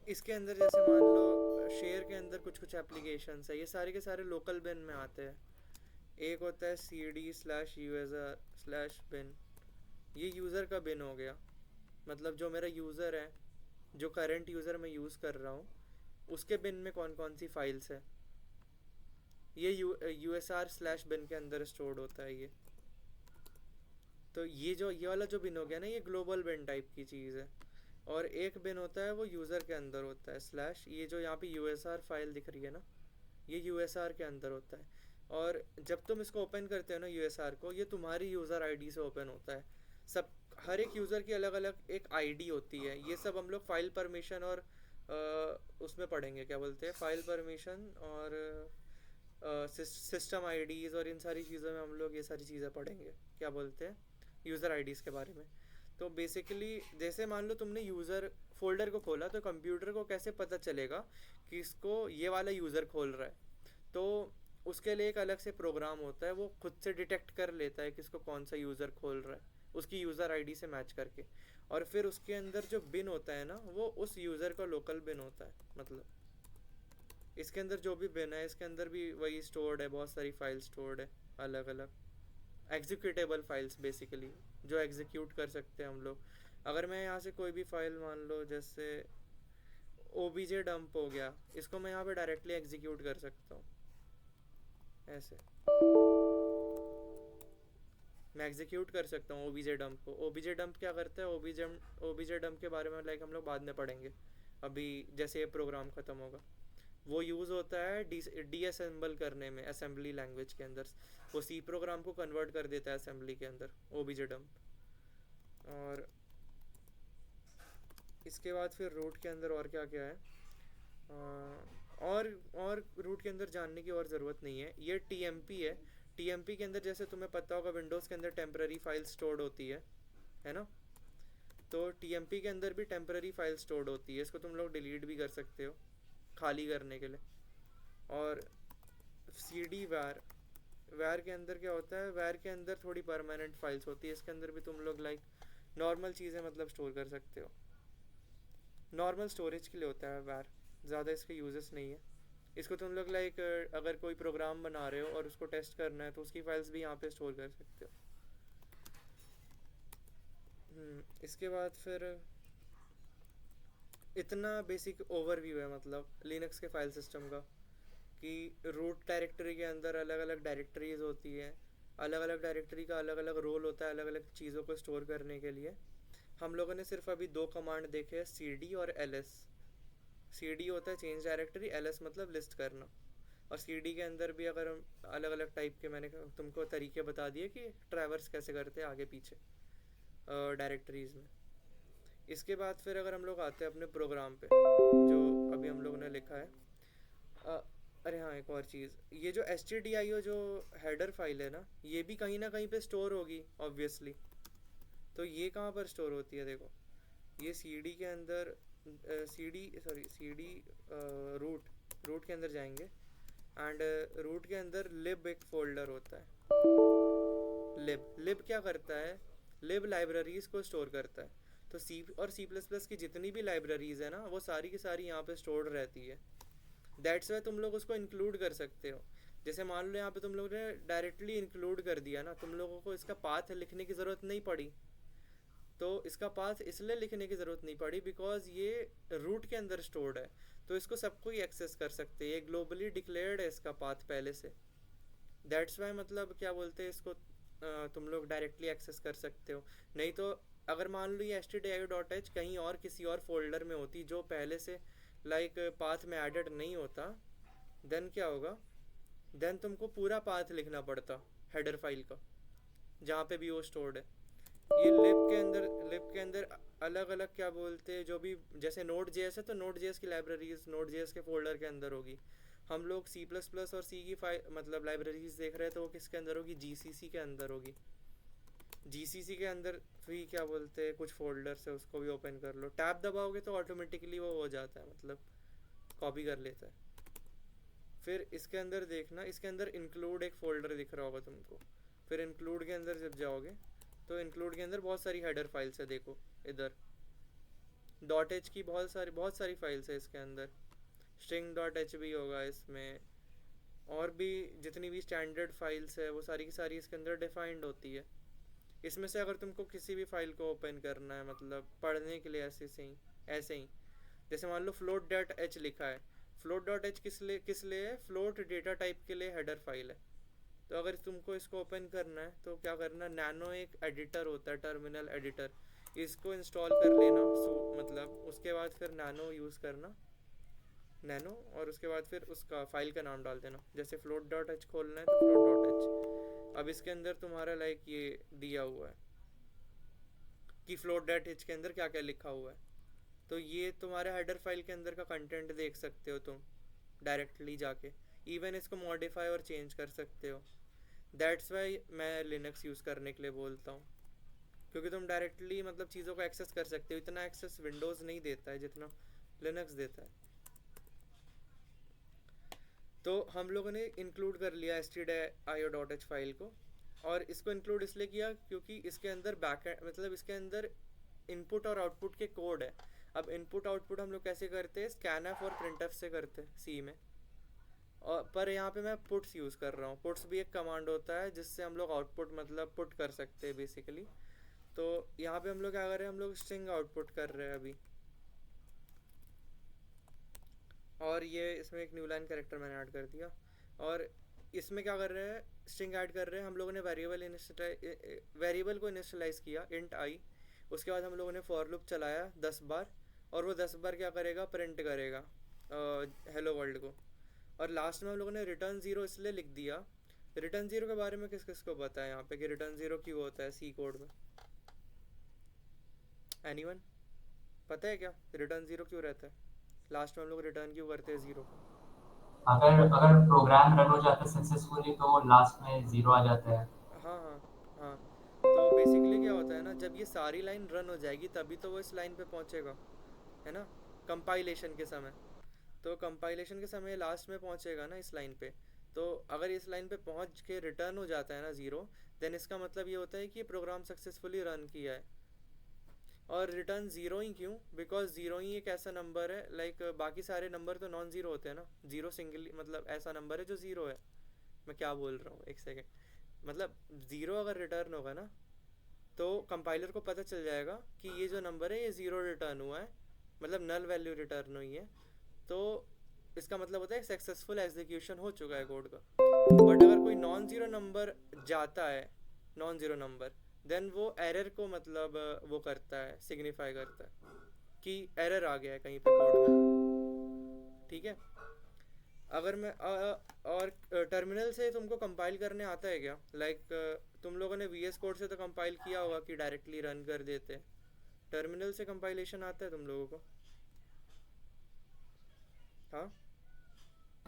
इसके अंदर जैसे मान लो शेयर के अंदर कुछ कुछ एप्लीकेशंस है, ये सारे के सारे लोकल बिन में आते हैं। एक होता है cd/user/bin, ये यूज़र का बिन हो गया। मतलब जो मेरा यूज़र है, जो करंट यूज़र मैं यूज़ कर रहा हूँ, उसके बिन में कौन कौन सी फाइल्स है, ये usr/bin के अंदर स्टोर्ड होता है ये। तो ये वाला जो बिन हो गया ना, ये ग्लोबल बिन टाइप की चीज़ है। और एक बिन होता है वो यूज़र के अंदर होता है, स्लैश, ये जो यहाँ पे यूएसआर फाइल दिख रही है ना, ये यूएसआर के अंदर होता है। और जब तुम इसको ओपन करते हो ना यूएसआर को, ये तुम्हारी यूज़र आईडी से ओपन होता है। सब, हर एक यूज़र की अलग अलग एक आईडी होती है। ये सब हम लोग फाइल परमिशन और उसमें पढ़ेंगे, क्या बोलते हैं, फाइल परमिशन और सिस्टम आईडीज़, और इन सारी चीज़ों में हम लोग ये सारी चीज़ें पढ़ेंगे, क्या बोलते हैं, यूज़र आईडीज़ के बारे में। तो बेसिकली जैसे मान लो तुमने यूज़र फोल्डर को खोला, तो कंप्यूटर को कैसे पता चलेगा कि इसको ये वाला यूज़र खोल रहा है। तो उसके लिए एक अलग से प्रोग्राम होता है, वो खुद से डिटेक्ट कर लेता है कि इसको कौन सा यूज़र खोल रहा है, उसकी यूज़र आईडी से मैच करके। और फिर उसके अंदर जो बिन होता है ना, वो उस यूज़र का लोकल बिन होता है। मतलब इसके अंदर जो भी बिन है, इसके अंदर भी वही स्टोर्ड है, बहुत सारी फाइल स्टोर्ड है, अलग अलग एग्जीक्यूटेबल फाइल्स बेसिकली, जो एग्जीक्यूट कर सकते हैं हम लोग। अगर मैं यहाँ से कोई भी फाइल मान लो, जैसे ओबीजे डंप हो गया, इसको मैं यहाँ पे डायरेक्टली एग्जीक्यूट कर सकता हूँ ऐसे। मैं एग्जीक्यूट कर सकता हूँ ओबीजे डंप को। ओबीजे डंप क्या करता है, ओबीजे डंप के बारे में लाइक हम लोग बाद में पढ़ेंगे, अभी जैसे ये प्रोग्राम ख़त्म होगा। वो यूज़ होता है डी असेंबल करने में, असेंबली लैंग्वेज के अंदर। वो सी प्रोग्राम को कन्वर्ट कर देता है असेंबली के अंदर, ओबीजे डंप। और इसके बाद फिर रूट के अंदर और क्या क्या है, और रूट के अंदर जानने की और ज़रूरत नहीं है। ये टीएमपी है। टीएमपी के अंदर जैसे तुम्हें पता होगा, विंडोज़ के अंदर टेम्पररी फाइल स्टोर्ड होती है ना। तो टीएमपी के अंदर भी टेम्पररी फाइल स्टोर्ड होती है, इसको तुम लोग डिलीट भी कर सकते हो खाली करने के लिए। और सी डी वैर, वैर के अंदर क्या होता है, वैर के अंदर थोड़ी परमानेंट फाइल्स होती है, इसके अंदर भी तुम लोग लाइक नॉर्मल चीज़ें मतलब स्टोर कर सकते हो। नॉर्मल स्टोरेज के लिए होता है वैर, ज़्यादा इसके यूजेस नहीं है। इसको तुम लोग लाइक अगर कोई प्रोग्राम बना रहे हो और उसको टेस्ट करना है, तो उसकी फाइल्स भी यहाँ पे स्टोर कर सकते हो। इसके बाद फिर इतना बेसिक ओवरव्यू है मतलब लिनक्स के फाइल सिस्टम का, कि रूट डायरेक्टरी के अंदर अलग अलग डायरेक्टरीज होती हैं, अलग अलग डायरेक्टरी का अलग अलग रोल होता है अलग अलग चीज़ों को स्टोर करने के लिए। हम लोगों ने सिर्फ अभी दो कमांड देखे हैं, सी डी और एल एस। सी डी होता है चेंज डायरेक्टरी, एल एस मतलब लिस्ट करना। और सी डी के अंदर भी अगर हम अलग अलग टाइप के, मैंने तुमको तरीके बता दिए कि ट्रैवर्स कैसे करते हैं आगे पीछे डायरेक्टरीज में। इसके बाद फिर अगर हम लोग आते हैं अपने प्रोग्राम पे जो अभी हम लोगों ने लिखा है, अ, अरे हाँ एक और चीज़, ये जो एस टी डी आई ओ जो हेडर फाइल है ना, ये भी कहीं ना कहीं पे स्टोर होगी ऑब्वियसली। तो ये कहाँ पर स्टोर होती है देखो, ये सी डी के अंदर, सी डी रूट, रूट के अंदर जाएंगे एंड रूट के अंदर लिब एक फोल्डर होता है। लिब लिब क्या करता है, लिब लाइब्रेरीज को स्टोर करता है। तो सी और सी प्लस प्लस की जितनी भी लाइब्रेरीज है ना, वो सारी की सारी यहाँ पे स्टोर्ड रहती है। दैट्स वाई तुम लोग उसको इंक्लूड कर सकते हो। जैसे मान लो यहाँ पे तुम लोग ने डायरेक्टली इंक्लूड कर दिया ना, तुम लोगों को इसका पाथ लिखने की ज़रूरत नहीं पड़ी। तो इसका पाथ इसलिए लिखने की ज़रूरत नहीं पड़ी बिकॉज ये रूट के अंदर स्टोर्ड है, तो इसको सब कोई एक्सेस कर सकते हैं। ये ग्लोबली डिक्लेयर्ड है इसका पाथ पहले से। दैट्स वाई मतलब क्या बोलते हैं इसको, तुम लोग डायरेक्टली एक्सेस कर सकते हो। नहीं तो अगर मान लो ये stdio.h कहीं और किसी और फोल्डर में होती जो पहले से लाइक पाथ में एडेड नहीं होता, देन क्या होगा, देन तुमको पूरा पाथ लिखना पड़ता हेडर फाइल का जहाँ पे भी वो स्टोर्ड है। ये लिब के अंदर अलग अलग क्या बोलते हैं, जो भी जैसे नोड जेएस है तो नोड जेएस की लाइब्रेरीज नोड जेएस के फोल्डर के अंदर होगी। हम लोग सी प्लस प्लस और सी की फाइल मतलब लाइब्रेरीज देख रहे हैं, तो वो किसके अंदर होगी, जीसीसी के अंदर होगी। जीसीसी के अंदर भी क्या बोलते हैं कुछ फोल्डर्स है, उसको भी ओपन कर लो, टैब दबाओगे तो ऑटोमेटिकली वो हो जाता है, मतलब कॉपी कर लेता है। फिर इसके अंदर देखना, इसके अंदर इंक्लूड एक फोल्डर दिख रहा होगा तुमको। फिर इंक्लूड के अंदर जब जाओगे तो इंक्लूड के अंदर बहुत सारी हेडर फाइल्स है, देखो इधर डॉट एच की बहुत सारी फाइल्स है इसके अंदर। स्ट्रिंग डॉट एच भी होगा इसमें, और भी जितनी भी स्टैंडर्ड फाइल्स है वो सारी की सारी इसके अंदर डिफाइंड होती है। इसमें से अगर तुमको किसी भी फाइल को ओपन करना है मतलब पढ़ने के लिए, ऐसे ही जैसे मान लो फ्लोट डॉट एच लिखा है, फ्लोट डॉट एच किस लिए है, फ्लोट डेटा टाइप के लिए हेडर फाइल है। तो अगर तुमको इसको ओपन करना है तो क्या करना, नैनो एक एडिटर होता है, टर्मिनल एडिटर, इसको इंस्टॉल कर लेना मतलब उसके बाद फिर नैनो यूज़ करना, नैनो, और उसके बाद फिर उसका फाइल का नाम डाल देना। जैसे फ्लोट डॉट एच खोलना है तो फ्लोट डॉट एच। अब इसके अंदर तुम्हारा लाइक ये दिया हुआ है कि फ्लोट डॉट एच के अंदर क्या क्या लिखा हुआ है। तो ये तुम्हारे हेडर फाइल के अंदर का कंटेंट देख सकते हो तुम डायरेक्टली जाके, इवन इसको मॉडिफाई और चेंज कर सकते हो। दैट्स वाई मैं लिनक्स यूज़ करने के लिए बोलता हूँ, क्योंकि तुम डायरेक्टली मतलब चीज़ों को एक्सेस कर सकते हो। इतना एक्सेस विंडोज़ नहीं देता है जितना लिनक्स देता है। तो हम लोगों ने इंक्लूड कर लिया stdio.h फाइल को, और इसको इंक्लूड इसलिए किया क्योंकि इसके अंदर बैकएंड मतलब इसके अंदर इनपुट और आउटपुट के कोड है। अब इनपुट आउटपुट हम लोग कैसे करते हैं, स्कैनफ और प्रिंटफ से करते हैं सी में। और पर यहाँ पे मैं पुट्स यूज़ कर रहा हूँ। पुट्स भी एक कमांड होता है जिससे हम लोग आउटपुट मतलब पुट कर सकते हैं बेसिकली। तो यहाँ पे हम लोग क्या कर रहे हैं, हम लोग स्ट्रिंग आउटपुट कर रहे हैं अभी। और ये इसमें एक न्यू लाइन कैरेक्टर मैंने ऐड कर दिया। और इसमें क्या कर रहे हैं, स्ट्रिंग ऐड कर रहे हैं। हम लोगों ने वेरिएबल को इनिशियलाइज किया इंट आई। उसके बाद हम लोगों ने फॉर लूप चलाया 10 बार, और वो 10 बार क्या करेगा, प्रिंट करेगा हेलो वर्ल्ड को। और लास्ट में हम लोगों ने रिटर्न ज़ीरो इसलिए लिख दिया, रिटर्न ज़ीरो के बारे में किस किस को पता है यहाँ पे कि रिटर्न ज़ीरो क्यों होता है सी कोड में, एनीवन पता है क्या रिटर्न ज़ीरो क्यों रहता है, लास्ट में हम लोग रिटर्न क्यों करते हैं ज़ीरो। अगर अगर प्रोग्राम रन हो जाता है सक्सेसफुली तो लास्ट में जीरो आ जाता है। हाँ हाँ हाँ। तो बेसिकली क्या होता है ना, जब ये सारी लाइन रन हो जाएगी तभी तो वो इस लाइन पे पहुंचेगा, है ना, कंपाइलेशन के समय। तो कंपाइलेशन के समय लास्ट में पहुंचेगा ना इस लाइन पे। तो अगर इस लाइन पे पहुंच के रिटर्न हो जाता है ना ज़ीरो, देन इसका मतलब ये होता है कि प्रोग्राम सक्सेसफुली रन किया है। और रिटर्न ज़ीरो ही क्यों, बिकॉज ज़ीरो ही एक ऐसा नंबर है, लाइक बाकी सारे नंबर तो नॉन ज़ीरो होते हैं ना, ज़ीरो सिंगल मतलब ऐसा नंबर है जो ज़ीरो है। मैं क्या बोल रहा हूँ, एक सेकेंड, मतलब ज़ीरो अगर रिटर्न होगा ना तो कंपाइलर को पता चल जाएगा कि ये जो नंबर है ये ज़ीरो रिटर्न हुआ है, मतलब नल वैल्यू रिटर्न हुई है। तो इसका मतलब होता है सक्सेसफुल एग्जीक्यूशन हो चुका है कोड का। बट अगर कोई नॉन ज़ीरो नंबर जाता है, नॉन ज़ीरो नंबर, देन वो एरर को मतलब वो करता है, सिग्निफाई करता है कि एरर आ गया है कहीं पे कोड में। ठीक है। अगर मैं और टर्मिनल से तुमको कंपाइल करने आता है क्या? लाइक तुम लोगों ने वीएस कोड से तो कंपाइल किया होगा कि डायरेक्टली रन कर देते हैं। टर्मिनल से कंपाइलेशन आता है तुम लोगों को? हाँ।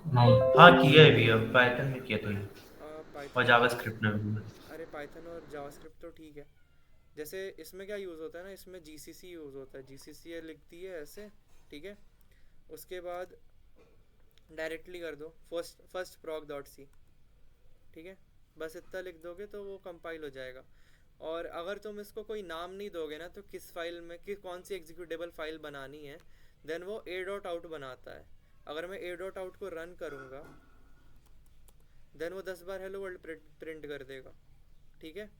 नहीं। हाँ किया है भी, अब पाइथन में किया तो ये, और पाइथन में? जावास्क्रिप्ट में भी। अरे पाइथन और जावास्क्रिप्ट तो ठीक है। जैसे इसमें क्या यूज़ होता है ना, इसमें जीसीसी यूज़ होता है। जीसीसी लिखती है ऐसे, ठीक है। उसके बाद डायरेक्टली कर दो फर्स्ट फर्स्ट प्रॉक डॉट सी, ठीक है। बस इतना लिख दोगे तो वो कंपाइल हो जाएगा। और अगर तुम इसको कोई नाम नहीं दोगे ना, तो किस फाइल में कौन सी एग्जीक्यूटेबल फाइल बनानी है, देन वो ए डॉट आउट बनाता है। अगर मैं ए डॉट आउट को रन करूँगा, देन वो 10 बार हेलो वर्ल्ड प्रिंट कर देगा, ठीक है।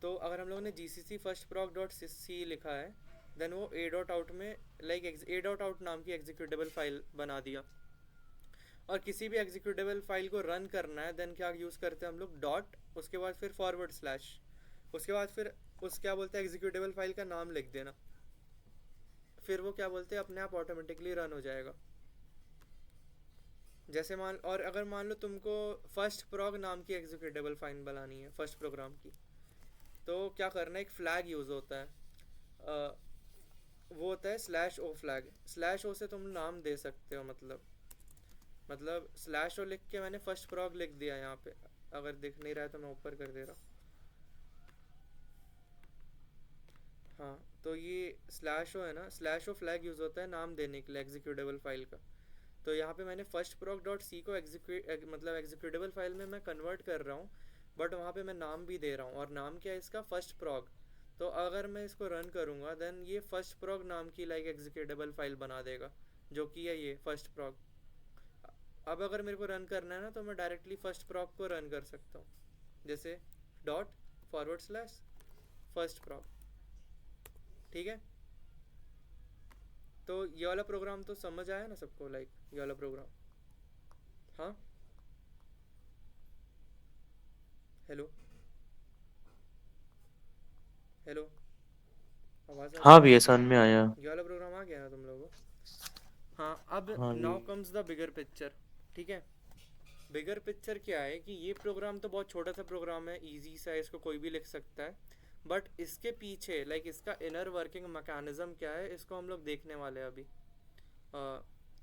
तो अगर हम लोगों ने जी सी सी फर्स्ट प्रॉक डॉट सी लिखा है, देन वो ए डॉट आउट में लाइक ए डॉट आउट नाम की एग्जीक्यूटेबल फाइल बना दिया। और किसी भी एग्जीक्यूटेबल फाइल को रन करना है, देन क्या यूज़ करते हैं हम लोग? डॉट, उसके बाद फिर फॉरवर्ड स्लैश, उसके बाद फिर उस क्या बोलते हैं, एग्जीक्यूटेबल फाइल का नाम लिख देना। फिर वो क्या बोलते हैं, अपने आप ऑटोमेटिकली रन हो जाएगा। जैसे और अगर मान लो तुमको फर्स्ट प्रोग नाम की एग्जीक्यूटेबल फाइल बनानी है, फर्स्ट प्रोग्राम की, तो क्या करना है, एक फ्लैग यूज़ होता है, वो होता है slash O flag. Slash O से तुम नाम दे सकते हो, मतलब स्लैश ओ लिख के मैंने फर्स्ट प्रोग लिख दिया यहाँ पे। अगर दिख नहीं रहा है तो मैं ऊपर कर दे रहा हूँ। हाँ, तो ये स्लैश ओ है ना, स्लैश ओ फ्लैग यूज़ होता है नाम देने के लिए एग्जीक्यूटेबल फाइल का। तो यहाँ पे मैंने फर्स्ट प्रोग डॉट सी को मतलब एग्जीक्यूटेबल फाइल में मैं कन्वर्ट कर रहा हूँ, बट वहाँ पे मैं नाम भी दे रहा हूँ। और नाम क्या है इसका? फर्स्ट प्रोग। तो अगर मैं इसको रन करूँगा, देन ये फर्स्ट प्रोग नाम की लाइक एग्जीक्यूटेबल फाइल बना देगा, जो कि है ये फर्स्ट प्रोग। अब अगर मेरे को रन करना है ना, तो मैं डायरेक्टली फर्स्ट प्रॉक को रन कर सकता हूँ, जैसे डॉट फॉरवर्ड स्लैश फर्स्ट प्रॉक, ठीक है। तो ये वाला प्रोग्राम तो समझ आया ना सबको, लाइक ये वाला प्रोग्राम? हाँ, हेलो हेलो, आवाज़ आ रही हाँ है? भैया समझ में आया। ये वाला प्रोग्राम आ गया ना तुम लोगों को? हाँ, अब हाँ नाउ भी। कम्स द बिगर पिक्चर, ठीक है। बिगर पिक्चर क्या है कि ये प्रोग्राम तो बहुत छोटा सा प्रोग्राम है, इजी सा है, इसको कोई भी लिख सकता है। बट इसके पीछे लाइक इसका इनर वर्किंग मैकेनिज्म क्या है, इसको हम लोग देखने वाले हैं अभी।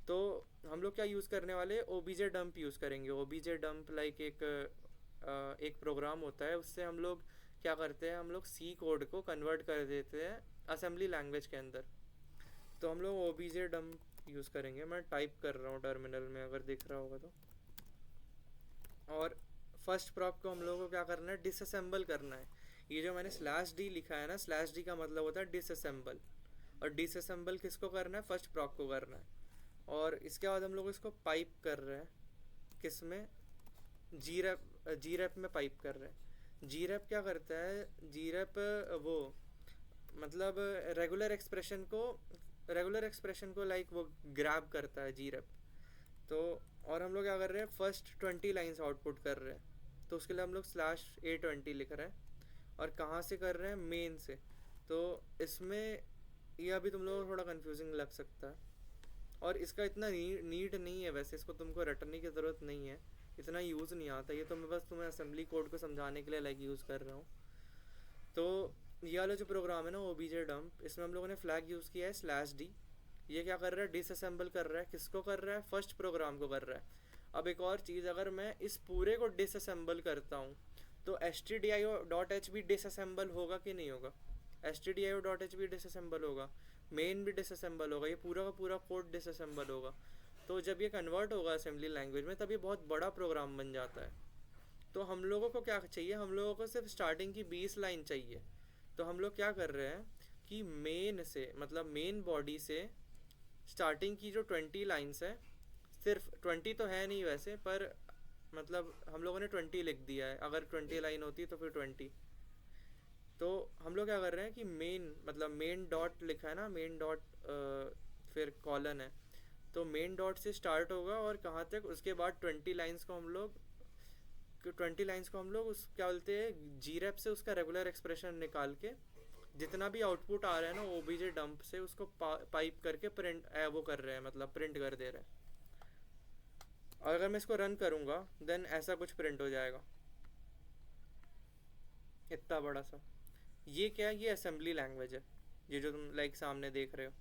तो हम लोग क्या यूज़ करने वाले, ओबीजे डंप यूज़ करेंगे। ओबीजे डंप लाइक एक प्रोग्राम होता है, उससे हम लोग क्या करते हैं, हम लोग सी कोड को कन्वर्ट कर देते हैं असेंबली लैंग्वेज के अंदर। तो हम लोग ओबीजे डंप यूज़ करेंगे। मैं टाइप कर रहा हूँ टर्मिनल में, अगर दिख रहा होगा तो। और फर्स्ट प्रॉप को हम लोगों को क्या करना है, डिसअसेंबल करना है। ये जो मैंने स्लैश डी लिखा है ना, स्लैश डी का मतलब होता है डिसअसेंबल। और डिसअसेंबल किसको करना है? फर्स्ट प्रॉप को करना है। और इसके बाद हम लोग इसको पाइप कर रहे हैं, किस में? जी रैप में पाइप कर रहे हैं। जी रैप क्या करता है? जी रैप वो मतलब रेगुलर एक्सप्रेशन को लाइक वो ग्रैब करता है जी रैप। तो और हम लोग क्या कर रहे हैं, फर्स्ट 20 लाइंस आउटपुट कर रहे हैं। तो उसके लिए हम लोग स्लैश A20 लिख रहे हैं। और कहाँ से कर रहे हैं? मेन से। तो इसमें ये अभी तुम लोगों को थोड़ा कंफ्यूजिंग लग सकता है, और इसका इतना नीड नहीं है वैसे, इसको तुमको रटने की ज़रूरत नहीं है, इतना यूज़ नहीं आता ये तो। मैं बस तुम्हें असेंबली कोड को समझाने के लिए लाइक यूज़ कर रहा हूँ। तो ये वाला जो प्रोग्राम है ना, ओबीजे डंप, इसमें हम लोगों ने फ्लैग यूज़ किया है स्लैश डी। ये क्या कर रहा है? डिसअसेंबल कर रहा है। किसको कर रहा है? फर्स्ट प्रोग्राम को कर रहा है। अब एक और चीज़, अगर मैं इस पूरे को डिसअसेंबल करता हूँ, तो stdio.h भी डिसअसेंबल होगा कि नहीं होगा? stdio.h भी डिसअसेंबल होगा, मेन भी डिसअसेंबल होगा, ये पूरा का पूरा कोड डिसअसेंबल होगा। तो जब ये कन्वर्ट होगा असेंबली लैंग्वेज में, तब ये बहुत बड़ा प्रोग्राम बन जाता है। तो हम लोगों को क्या चाहिए, हम लोगों को सिर्फ स्टार्टिंग की 20 लाइन चाहिए। तो हम लोग क्या कर रहे हैं कि मेन से, मतलब मेन बॉडी से स्टार्टिंग की जो 20 लाइन्स है, सिर्फ 20 तो है नहीं वैसे, पर मतलब हम लोगों ने 20 लिख दिया है। अगर 20 लाइन होती तो फिर 20, तो हम लोग क्या कर रहे हैं कि मेन मतलब मेन डॉट लिखा है ना, मेन डॉट फिर कॉलन है, तो मेन डॉट से स्टार्ट होगा और कहाँ तक, उसके बाद 20 लाइंस को हम लोग उस क्या बोलते हैं जी रैप से उसका रेगुलर एक्सप्रेशन निकाल के जितना भी आउटपुट आ रहा है ना ओबीजे डंप से उसको पाइप करके प्रिंट वो कर रहे हैं, मतलब प्रिंट कर दे रहे हैं। और अगर मैं इसको रन करूँगा देन ऐसा कुछ प्रिंट हो जाएगा, इतना बड़ा सा। ये क्या है, ये असेंबली लैंग्वेज है, ये जो तुम लाइक सामने देख रहे हो,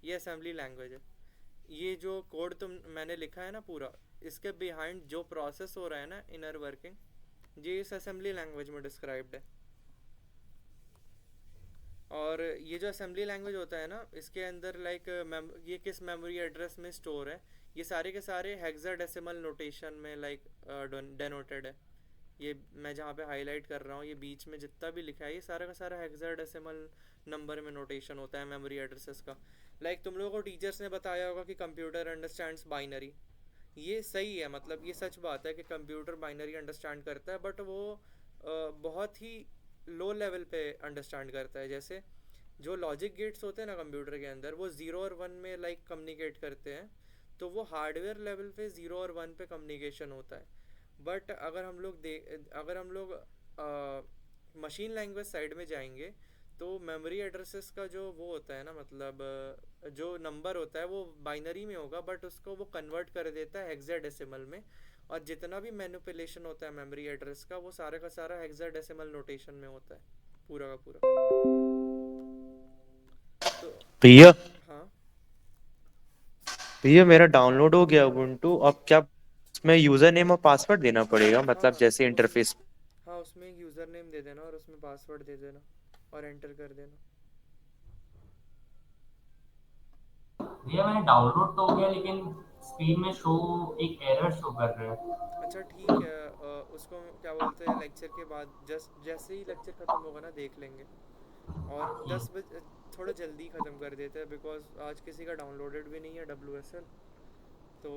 ये असेंबली लैंग्वेज है। ये जो कोड तुम मैंने लिखा है ना पूरा, इसके बिहाइंड जो प्रोसेस हो रहा है ना इनर वर्किंग, ये इस असेंबली लैंग्वेज में डिस्क्राइब्ड है। और ये जो असेंबली लैंग्वेज होता है ना, इसके अंदर लाइक ये किस मेमोरी एड्रेस में स्टोर है, ये सारे के सारे हेक्साडेसिमल नोटेशन में लाइक डेनोटेड है। ये मैं जहाँ पे हाईलाइट कर रहा हूँ, ये बीच में जितना भी लिखा है ये सारा का सारा हेक्साडेसिमल नंबर में नोटेशन होता है मेमोरी एड्रेसेस का। लाइक तुम लोगों को टीचर्स ने बताया होगा कि कंप्यूटर अंडरस्टैंड्स बाइनरी, ये सही है, मतलब ये सच बात है कि कंप्यूटर बाइनरी अंडरस्टैंड करता है, बट वो बहुत ही लो लेवल पे अंडरस्टैंड करता है। जैसे जो लॉजिक गेट्स होते हैं ना कंप्यूटर के अंदर, वो ज़ीरो और वन में लाइक कम्युनिकेट करते हैं, तो वो हार्डवेयर लेवल पे ज़ीरो और वन पे कम्युनिकेशन होता है। बट अगर हम लोग मशीन लैंग्वेज साइड में जाएंगे, तो मेमोरी एड्रेसेस का जो वो होता है ना, मतलब जो नंबर होता है वो बाइनरी में होगा, बट उसको वो कन्वर्ट कर देता है हेक्साडेसिमल में। और जितना भी मैनिपुलेशन होता है मेमोरी एड्रेस का वो सारा का सारा हेक्साडेसिमल नोटेशन में होता है, पूरा का पूरा। तो भैया हाँ भैया मेरा डाउनलोड हो गया उबुंटू। अब क्या उसमें यूजर नेम और पासवर्ड देना पड़ेगा, मतलब हाँ जैसे उस इंटरफेस? हाँ उसमें एक यूज़र नेम दे देना और उसमें पासवर्ड दे देना और एंटर कर देना। भैया मैंने डाउनलोड तो हो गया लेकिन स्क्रीन में शो एक एरर शो कर रहा है। अच्छा ठीक है, उसको क्या बोलते हैं लेक्चर के बाद, जस्ट जैसे ही लेक्चर ख़त्म होगा ना देख लेंगे। और ठीक। 10 बजे थोड़ा जल्दी ख़त्म कर देते हैं, बिकॉज आज किसी का डाउनलोडेड भी नहीं है WSL। तो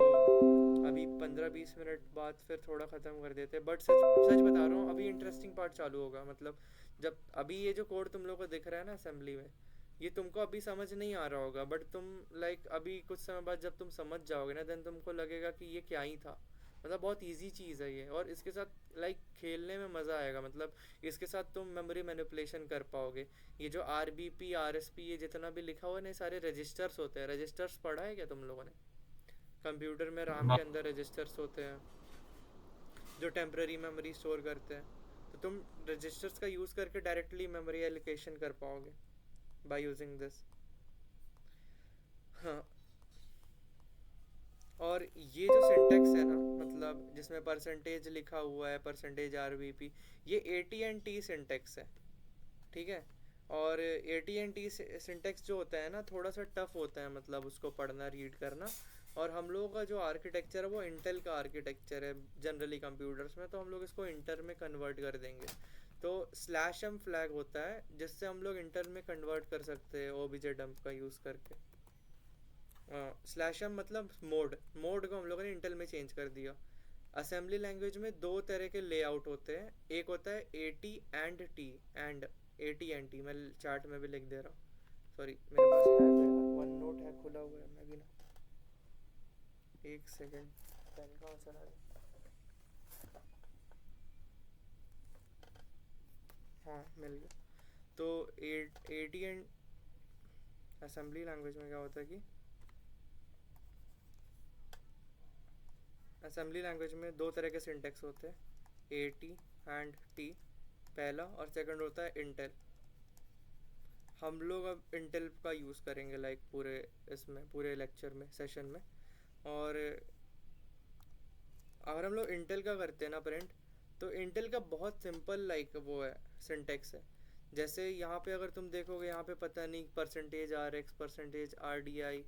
अभी 15-20 मिनट बाद फिर थोड़ा ख़त्म कर देते हैं, बट सच सच बता रहा हूँ अभी इंटरेस्टिंग पार्ट चालू होगा। मतलब जब अभी ये जो कोड तुम लोग को दिख रहा है ना असेंबली में, ये तुमको अभी समझ नहीं आ रहा होगा, बट तुम लाइक अभी कुछ समय बाद जब तुम समझ जाओगे ना, देन तुमको लगेगा कि ये क्या ही था। मतलब बहुत इजी चीज़ है ये, और इसके साथ लाइक खेलने में मज़ा आएगा। मतलब इसके साथ तुम मेमोरी मैनिपुलेशन कर पाओगे। ये जो RBP RSP ये जितना भी लिखा हुआ है ना, ये सारे रजिस्टर्स होते हैं। रजिस्टर्स पढ़ा है क्या तुम लोगों ने? कंप्यूटर में RAM मैं के अंदर रजिस्टर्स होते हैं जो टेम्पररी मेमोरी स्टोर करते हैं। तो तुम रजिस्टर्स का यूज़ करके डायरेक्टली मेमोरी एलोकेशन कर पाओगे बाय यूजिंग दिस। हाँ, और ये जो सिंटेक्स है ना, मतलब जिसमें परसेंटेज लिखा हुआ है, परसेंटेज RBP, ये AT&T सिंटेक्स है, ठीक है। और AT&T सिंटेक्स जो होता है ना थोड़ा सा टफ होता है, मतलब उसको पढ़ना रीड करना। और हम लोगों का जो आर्किटेक्चर है वो इंटेल का आर्किटेक्चर है जनरली कंप्यूटर्स में, तो हम लोग इसको इंटर में कन्वर्ट कर देंगे। तो /m फ्लैग होता है जिससे हम लोग इंटर में कन्वर्ट कर सकते हैं ओबीजे डंप का यूज़ करके। /m मतलब मोड, मोड को हम लोगों ने इंटेल में चेंज कर दिया। असेंबली लैंग्वेज में दो तरह के लेआउट होते हैं, एक होता है एंड AT&T, मैं चार्ट में भी लिख दे रहा हूँ। सॉरी मेरे पास है तो यार, वन नोट है खुला हुआ है, मैं भी ना, एक सेकेंड, पेन कहाँ चला गया? हाँ मिल गया। तो AT&T असेंबली लैंग्वेज में क्या होता है कि असेंबली लैंग्वेज में दो तरह के सिंटेक्स होते हैं, AT&T पहला, और सेकंड होता है इंटेल। हम लोग अब इंटेल का यूज़ करेंगे लाइक पूरे इसमें, पूरे लेक्चर में, सेशन में। और अगर हम लोग इंटेल का करते हैं ना प्रिंट, तो इंटेल का बहुत सिंपल लाइक वो है, सिंटेक्स है। जैसे यहाँ पे अगर तुम देखोगे, यहाँ पे पता नहीं परसेंटेज RX, परसेंटेज RDI,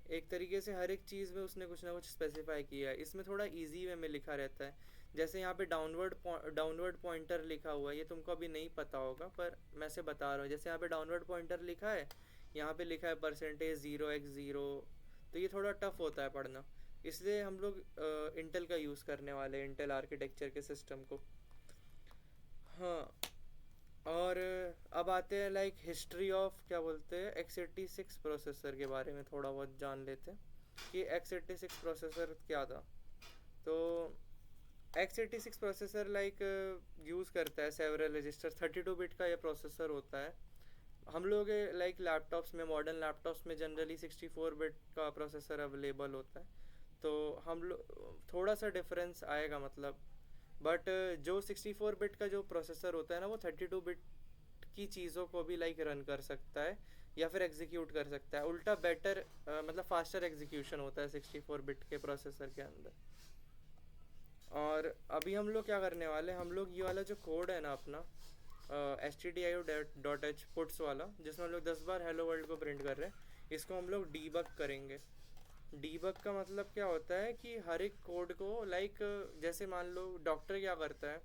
एक तरीके से हर एक चीज़ में उसने कुछ ना कुछ स्पेसिफाई किया है। इसमें थोड़ा इजी वे में लिखा रहता है। जैसे यहाँ पे डाउनवर्ड पॉइंटर लिखा हुआ है, ये तुमको अभी नहीं पता होगा पर मैं से बता रहा हूँ। जैसे यहाँ पे डाउनवर्ड पॉइंटर लिखा है, यहाँ पे लिखा है परसेंटेज 0x0, तो ये थोड़ा टफ होता है पढ़ना। इसलिए हम लोग इंटेल का यूज़ करने वाले हैं, इंटेल आर्किटेक्चर के सिस्टम को। हाँ, और अब आते हैं लाइक हिस्ट्री ऑफ क्या बोलते हैं x86 प्रोसेसर के बारे में थोड़ा बहुत जान लेते हैं कि x86 प्रोसेसर क्या था। तो x86 प्रोसेसर लाइक यूज़ करता है सेवरल रजिस्टर। 32 बिट का ये प्रोसेसर होता है। हम लोग लाइक लैपटॉप्स में, मॉडर्न लैपटॉप्स में जनरली 64 बिट का प्रोसेसर अवेलेबल होता है। तो हम लोग थोड़ा सा डिफरेंस आएगा मतलब। बट जो 64 बिट का जो प्रोसेसर होता है ना, वो 32 बिट की चीज़ों को भी लाइक रन कर सकता है या फिर एग्जीक्यूट कर सकता है। उल्टा बेटर मतलब फास्टर एग्जीक्यूशन होता है 64 बिट के प्रोसेसर के अंदर। और अभी हम लोग क्या करने वाले हैं, हम लोग ये वाला जो कोड है ना अपना stdio.h पुट्स वाला, जिसमें हम लोग 10 बार हेलो वर्ल्ड को प्रिंट कर रहे हैं, इसको हम लोग डीबग करेंगे। डीबग का मतलब क्या होता है कि हर एक कोड को लाइक जैसे मान लो डॉक्टर क्या करता है,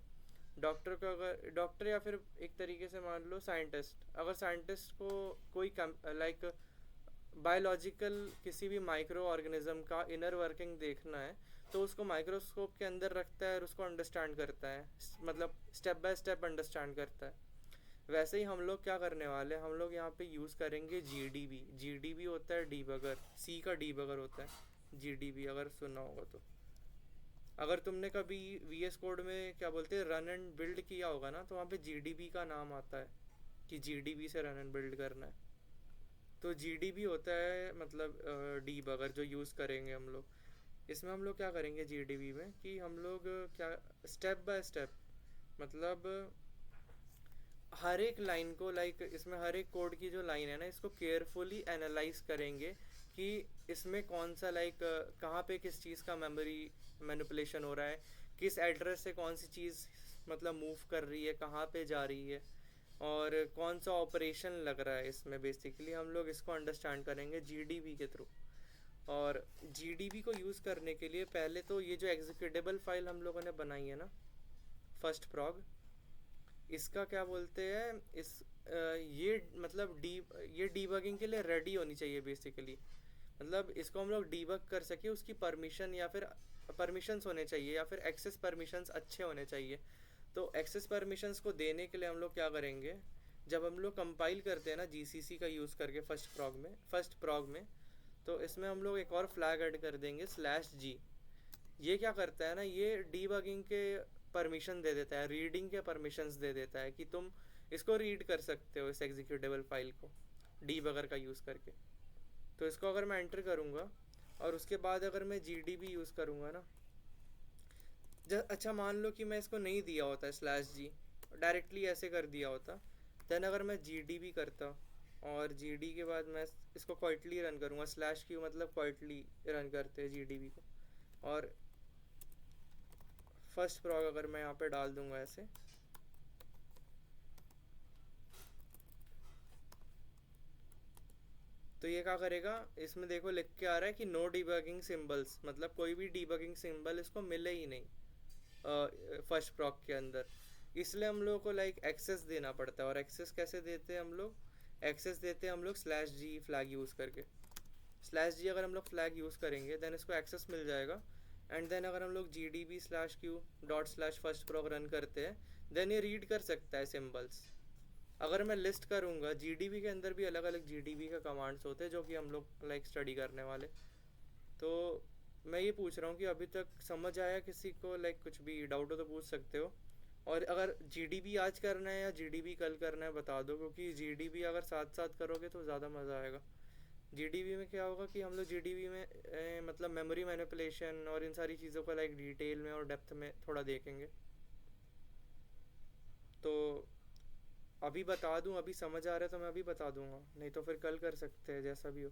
डॉक्टर को अगर डॉक्टर या फिर एक तरीके से मान लो साइंटिस्ट, अगर साइंटिस्ट को कोई लाइक बायोलॉजिकल किसी भी माइक्रो ऑर्गेनिज्म का इनर वर्किंग देखना है, तो उसको माइक्रोस्कोप के अंदर रखता है और उसको अंडरस्टैंड करता है, मतलब स्टेप बाय स्टेप अंडरस्टैंड करता है। वैसे ही हम लोग क्या करने वाले हैं, हम लोग यहाँ पे यूज़ करेंगे जीडीबी। जीडीबी होता है डीबगर, सी का डीबगर होता है जीडीबी, अगर सुना होगा तो। अगर तुमने कभी वीएस कोड में क्या बोलते हैं रन एंड बिल्ड किया होगा ना, तो वहाँ पे जीडीबी का नाम आता है कि जीडीबी से रन एंड बिल्ड करना है। तो जीडीबी होता है मतलब डीबगर जो यूज़ करेंगे हम लोग। इसमें हम लोग क्या करेंगे जीडीबी में कि हम लोग क्या स्टेप बाय स्टेप मतलब हर एक लाइन को लाइक इसमें हर एक कोड की जो लाइन है ना, इसको केयरफुली एनालाइज करेंगे कि इसमें कौन सा लाइक कहाँ पे किस चीज़ का मेमोरी मैनिपुलेशन हो रहा है, किस एड्रेस से कौन सी चीज़ मतलब मूव कर रही है, कहाँ पे जा रही है, और कौन सा ऑपरेशन लग रहा है इसमें। बेसिकली हम लोग इसको अंडरस्टैंड करेंगे जीडीबी के थ्रू। और जीडीबी को यूज़ करने के लिए पहले तो ये जो एग्जीक्यूटेबल फाइल हम लोगों ने बनाई है ना, फर्स्ट प्रॉग, इसका क्या बोलते हैं ये मतलब ये डीबगिंग के लिए रेडी होनी चाहिए बेसिकली। मतलब इसको हम लोग डीबग कर सके, उसकी परमिशन या फिर परमिशंस होने चाहिए या फिर एक्सेस परमिशंस अच्छे होने चाहिए। तो एक्सेस परमिशंस को देने के लिए हम लोग क्या करेंगे, जब हम लोग कंपाइल करते हैं ना जीसीसी का यूज़ करके फर्स्ट प्रॉग में, तो इसमें हम लोग एक और फ्लैग ऐड कर देंगे /g। ये क्या करता है ना, ये डीबगिंग के परमिशन दे देता है, रीडिंग के परमिशंस दे देता है कि तुम इसको रीड कर सकते हो इस एग्जीक्यूटेबल फाइल को डीबगर का यूज़ करके। तो इसको अगर मैं एंटर करूँगा और उसके बाद अगर मैं जीडीबी यूज़ करूँगा ना, अच्छा मान लो कि मैं इसको नहीं दिया होता /g, डायरेक्टली ऐसे कर दिया होता, देन अगर मैं जीडीबी करता और जीडी के बाद मैं इसको क्वाइटली रन करूँगा, /q मतलब क्वाइटली रन करते हैं जीडीबी को, और फर्स्ट प्रॉग अगर मैं यहाँ पे डाल दूंगा ऐसे, तो ये क्या करेगा, इसमें देखो लिख के आ रहा है कि नो डीबगिंग सिंबल्स, मतलब कोई भी डीबगिंग सिंबल इसको मिले ही नहीं फर्स्ट प्रॉग के अंदर। इसलिए हम लोगों को लाइक एक्सेस देना पड़ता है। और एक्सेस कैसे देते हैं हम लोग, एक्सेस देते हैं हम लोग /g फ्लैग यूज़ करके। /g अगर हम लोग फ्लैग यूज़ करेंगे देन इसको एक्सेस मिल जाएगा। एंड देन अगर हम लोग gdb/q./first prog रन करते हैं, देन ये रीड कर सकता है सिंबल्स। अगर मैं लिस्ट करूँगा, जीडीबी के अंदर भी अलग अलग जीडीबी का कमांड्स होते हैं जो कि हम लोग लाइक स्टडी करने वाले। तो मैं ये पूछ रहा हूँ कि अभी तक समझ आया किसी को, लाइक कुछ भी डाउट हो तो पूछ सकते हो। और अगर जीडीबी आज करना है या जीडीबी कल करना है बता दो, क्योंकि जीडीबी अगर साथ साथ करोगे तो ज़्यादा मज़ा आएगा। जीडीबी में क्या होगा कि हम लोग जीडीबी में मतलब मेमोरी मैनिपुलेशन और इन सारी चीज़ों को लाइक डिटेल में और डेप्थ में थोड़ा देखेंगे। तो अभी बता दूं, अभी समझ आ रहा है तो मैं अभी बता दूंगा, नहीं तो फिर कल कर सकते हैं, जैसा भी हो।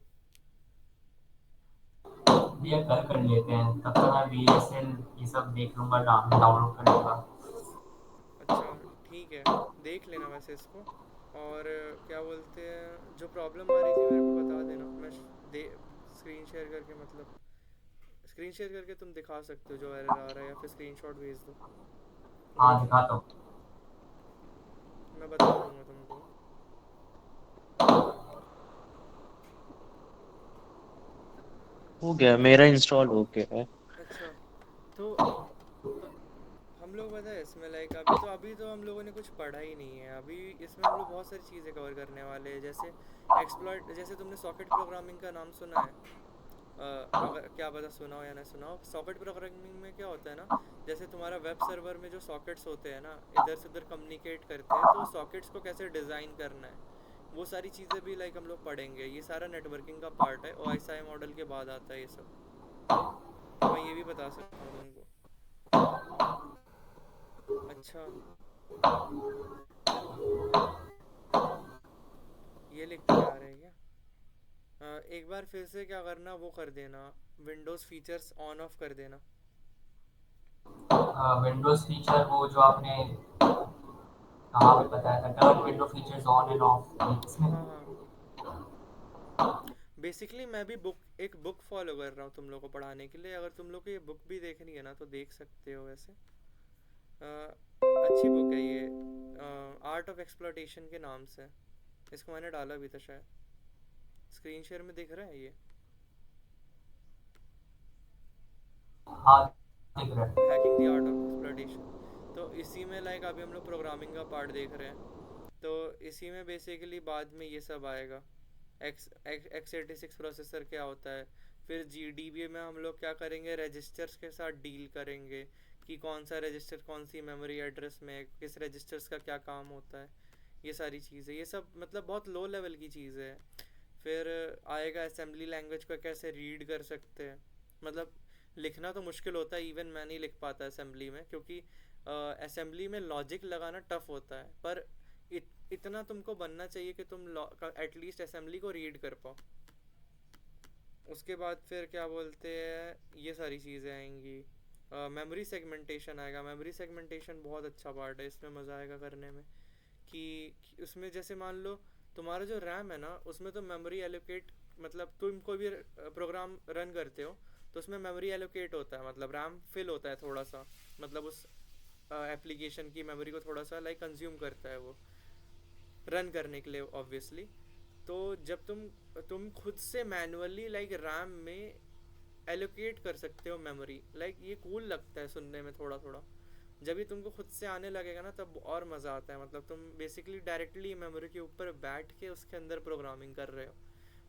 भैया कल कर लेते हैं, तब तक मैं VSL ये सब देख लूंगा, डाउनलोड कर लूंगा। अच्छा ठीक है, देख लेना वैसे इसको। और क्या बोलते हैं, जो प्रॉब्लम आ रही थी मेरे को बता देना, मैं दे स्क्रीन शेयर करके मतलब स्क्रीन शेयर करके तुम दिखा सकते हो जो एरर आ रहा है, या फिर स्क्रीनशॉट भेज दो हाँ ग्रुप में, दिखाता हूँ। मैं बता दूंगा तुमको। हो गया, मेरा इंस्टॉल हो गया है। अच्छा, तो हम लोग पता है इसमें लाइक अभी तो हम लोगों ने कुछ पढ़ा ही नहीं है। अभी इसमें हम लोग बहुत सारी चीज़ें कवर करने वाले हैं, जैसे एक्सप्लॉइट। जैसे तुमने सॉकेट प्रोग्रामिंग का नाम सुना है? अगर क्या पता सुना हो या नहीं सुना हो। सॉकेट प्रोग्रामिंग में क्या होता है ना, जैसे तुम्हारा वेब सर्वर में जो सॉकेट्स होते हैं ना, इधर से उधर कम्युनिकेट करते हैं, तो सॉकेट्स को कैसे डिज़ाइन करना है, वो सारी चीज़ें भी लाइक हम लोग पढ़ेंगे। ये सारा नेटवर्किंग का पार्ट है, OSI मॉडल के बाद आता है ये सब। तो मैं ये भी बता सकता हूँ तुमको। अच्छा, ये लिख के आ रहे हैं क्या? एक बार फिर से क्या करना, वो कर देना, विंडोज़ फीचर्स ऑन ऑफ कर देना। विंडोज फीचर वो जो आपने कहाँ पे बताया था, turn window features on end of इसमें। हाँ हाँ, बेसिकली मैं भी एक बुक फॉलो कर रहा हूँ तुम लोग को पढ़ाने के लिए। अगर तुम लोग को ये बुक भी देखनी है ना तो देख सकते हो वैसे। अच्छी बुक है ये, आर्ट ऑफ एक्सप्लॉयटेशन के नाम से। इसको मैंने डाला भी था शायद। स्क्रीन शेयर में दिख रहा है ये? हाँ, दिख रहा है। Hacking the art of exploitation. तो इसी में लाइक अभी हम लोग प्रोग्रामिंग का पार्ट देख रहे हैं, तो इसी में बेसिकली बाद में ये सब आएगा। x86 प्रोसेसर क्या होता है, फिर GDB में हम लोग क्या करेंगे, रजिस्टर्स के साथ डील करेंगे कि कौन सा रजिस्टर कौन सी मेमोरी एड्रेस में, किस रजिस्टर्स का क्या काम होता है, ये सारी चीज़ें। ये सब मतलब बहुत लो लेवल की चीज़ें हैं। फिर आएगा असेंबली लैंग्वेज को कैसे रीड कर सकते हैं। मतलब लिखना तो मुश्किल होता है, इवन मैं नहीं लिख पाता असेंबली में, क्योंकि असेंबली में लॉजिक लगाना टफ होता है। पर इतना तुमको बनना चाहिए कि तुम एटलीस्ट असेंबली को रीड कर पाओ। उसके बाद फिर क्या बोलते हैं, ये सारी चीज़ें आएंगी। मेमोरी सेगमेंटेशन आएगा। मेमोरी सेगमेंटेशन बहुत अच्छा पार्ट है, इसमें मज़ा आएगा करने में। कि उसमें जैसे मान लो तुम्हारा जो रैम है ना, उसमें तो मेमोरी एलोकेट, मतलब तुम कोई भी प्रोग्राम रन करते हो तो उसमें मेमोरी एलोकेट होता है, मतलब रैम फिल होता है थोड़ा सा, मतलब उस एप्लीकेशन की मेमोरी को थोड़ा सा लाइक कंज्यूम करता है वो रन करने के लिए ऑब्वियसली। तो जब तुम खुद से मैनुअली लाइक रैम में एलोकेट कर सकते हो मेमोरी, लाइक ये कूल लगता है सुनने में थोड़ा थोड़ा। जब ये तुमको खुद से आने लगेगा ना तब और मज़ा आता है। मतलब तुम बेसिकली डायरेक्टली मेमोरी के ऊपर बैठ के उसके अंदर प्रोग्रामिंग कर रहे हो।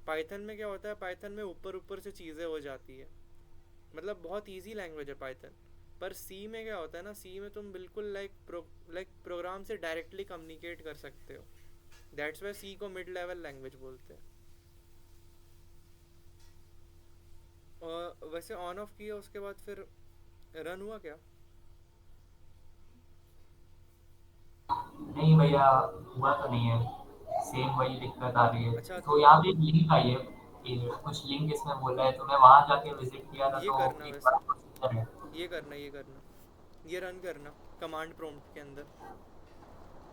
पाइथन में क्या होता है, पाइथन में ऊपर ऊपर से चीज़ें हो जाती है, मतलब बहुत इजी लैंग्वेज है पाइथन। पर सी में क्या होता है ना, सी में तुम बिल्कुल लाइक प्रोग्राम से डायरेक्टली कम्युनिकेट कर सकते हो। दैट्स वाई सी को मिड लेवल लैंग्वेज बोलते हैं। और वैसे ऑन ऑफ किया उसके बाद फिर रन हुआ क्या? नहीं भैया, हुआ तो नहीं है, सेम वही दिक्कत आ रही है। अच्छा तो यहाँ पे एक लिंक आई है कि कुछ लिंक इसमें बोल रहा है, तो मैं वहाँ जाके विजिट किया था ये तो करना एक वैसे, बड़ा प्रोसीजर है। ये करना, ये रन करना कमांड प्रॉम्प्ट के अंदर।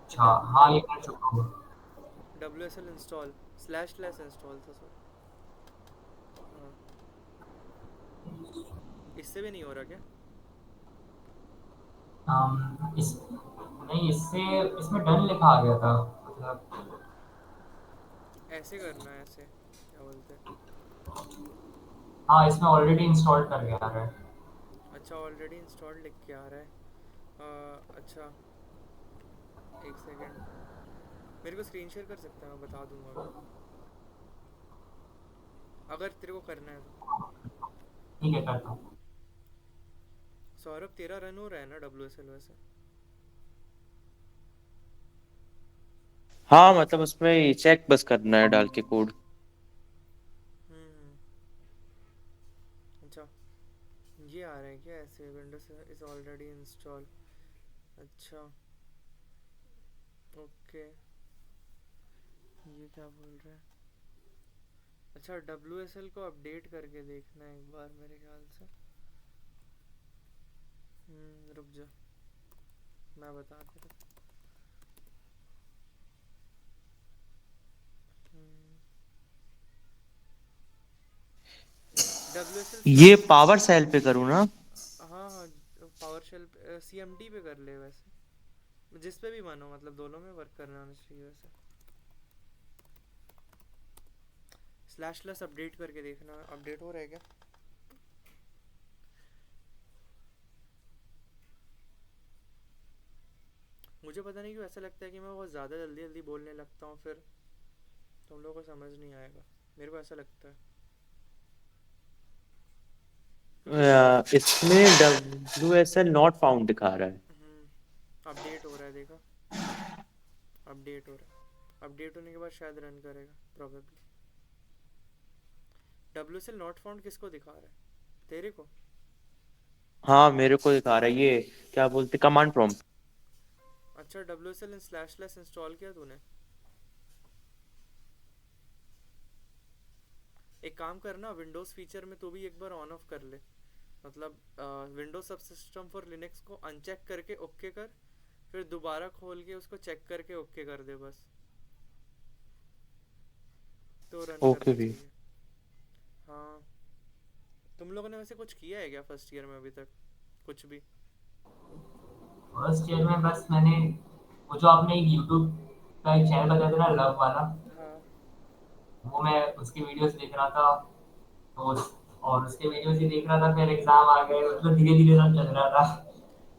अच्छा, हाँ ये कर चुका हूँ। WSL इंस्टॉल // इंस्टॉल था सर। हाँ, इससे भी नहीं हो रहा क्या? इस नहीं, इससे इसमें डन लिखा आ गया था, मतलब। ऐसे करना है, ऐसे क्या बोलते हैं। हाँ, इसमें ऑलरेडी इंस्टॉल करके आ रहा है। अच्छा, ऑलरेडी इंस्टॉल्ड लिख के आ रहा है। अच्छा, एक सेकेंड, मेरे को स्क्रीन शेयर कर सकता है, मैं बता दूंगा अभी, अगर तेरे को करना है तो। ठीक है, करता हूँ। सौरभ तेरा रन हो रहा है ना WSL वैसे? हाँ मतलब उसमें चेक बस करना है डाल के कोड। अच्छा, ये आ रहा है क्या ऐसे, विंडोज इज ऑलरेडी इंस्टॉल। अच्छा, ओके, ये क्या बोल रहा है? अच्छा, WSL को अपडेट करके देखना है एक बार मेरे ख्याल से। रुक जा, मैं बता दे रहा हूँ। WSL ये स्टार्ट। पावर सेल पे करूँ ना? हाँ हाँ, पावर शेल CMD पे कर ले वैसे, जिस पे भी मन हो, मतलब दोनों में वर्क करना आना चाहिए वैसे। // अपडेट करके देखना, अपडेट हो रहा है क्या? मुझे पता नहीं क्यों ऐसा लगता है कि मैं बहुत ज़्यादा जल्दी जल्दी बोलने लगता हूँ, फिर तुम लोगों को समझ नहीं आएगा, मेरे को ऐसा लगता है। इसमें WSL नॉट फाउंड दिखा रहा है। अपडेट हो रहा है, देखा? अपडेट हो रहा है, अपडेट होने के बाद शायद रन करेगा प्रोबेबली। WSL नॉट फाउंड किसको दिखा रहा है, तेरे को? हाँ मेरे को दिखा रहा है ये, क्या बोलते, कमांड प्रॉम्प्ट। अच्छा, WSL in slash slash install किया तूने? एक काम करना, विंडोज़ फीचर में तो भी एक बार ऑन ऑफ कर ले, मतलब विंडोज सब सिस्टम फॉर लिनक्स को अनचेक करके ओके कर, फिर दोबारा खोल के उसको चेक करके ओके कर दे बस, तो रन ओके करना भी। चाहिए। हाँ। तुम लोगों ने वैसे कुछ किया है क्या फर्स्ट ईयर में अभी तक, कुछ भी? फर्स्ट ईयर में बस मैंने वो जो आपने एक यूट्यूब का एक चैनल बताया था ना, लव वाला, हाँ। वो मैं उसकी वीडियोस देख रहा था। तो और उसके वीडियोस ही देख रहा था, फिर एग्जाम आ गए, मतलब धीरे धीरे सब चल रहा था।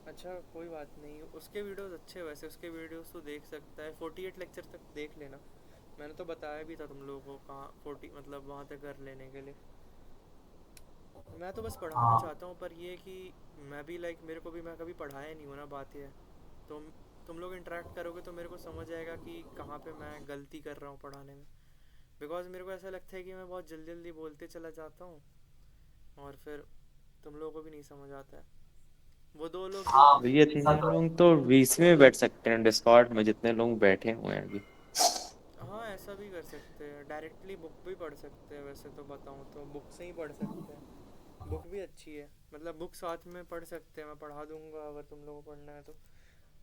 अच्छा, कोई बात नहीं, उसके वीडियोस अच्छे हैं वैसे, उसके वीडियोस तो देख सकता है, 48 लेक्चर तक देख लेना। मैंने तो बताया भी था तुम लोगों को कहाँ 40 मतलब वहाँ तक कर लेने के लिए। मैं तो बस पढ़ाना हाँ। चाहता हूँ, पर ये कि मैं भी लाइक, मेरे को भी, मैं कभी पढ़ाया नहीं हूँ ना, बात ये है। तुम लोग इंटरेक्ट करोगे तो मेरे को समझ आएगा कि कहाँ पे मैं गलती कर रहा हूँ पढ़ाने में। बिकॉज मेरे को ऐसा लगता है कि मैं बहुत जल्दी जल्दी बोलते चला जाता हूँ, और फिर तुम लोगों को भी नहीं समझ आता है। वो दो लोग जो हाँ भैया ऐसा इतने तो है। लोग तो VC में बैठ सकते हैं, डिस्कॉर्ड में जितने लोग बैठे हुए हैं अभी। हाँ, ऐसा भी कर सकते हैं, डायरेक्टली बुक भी पढ़ सकते हैं, वैसे तो बताऊँ तो बुक से ही पढ़ सकते हैं। बुक भी अच्छी है, मतलब बुक साथ में पढ़ सकते हैं, मैं पढ़ा दूंगा अगर तुम लोगों को पढ़ना है तो।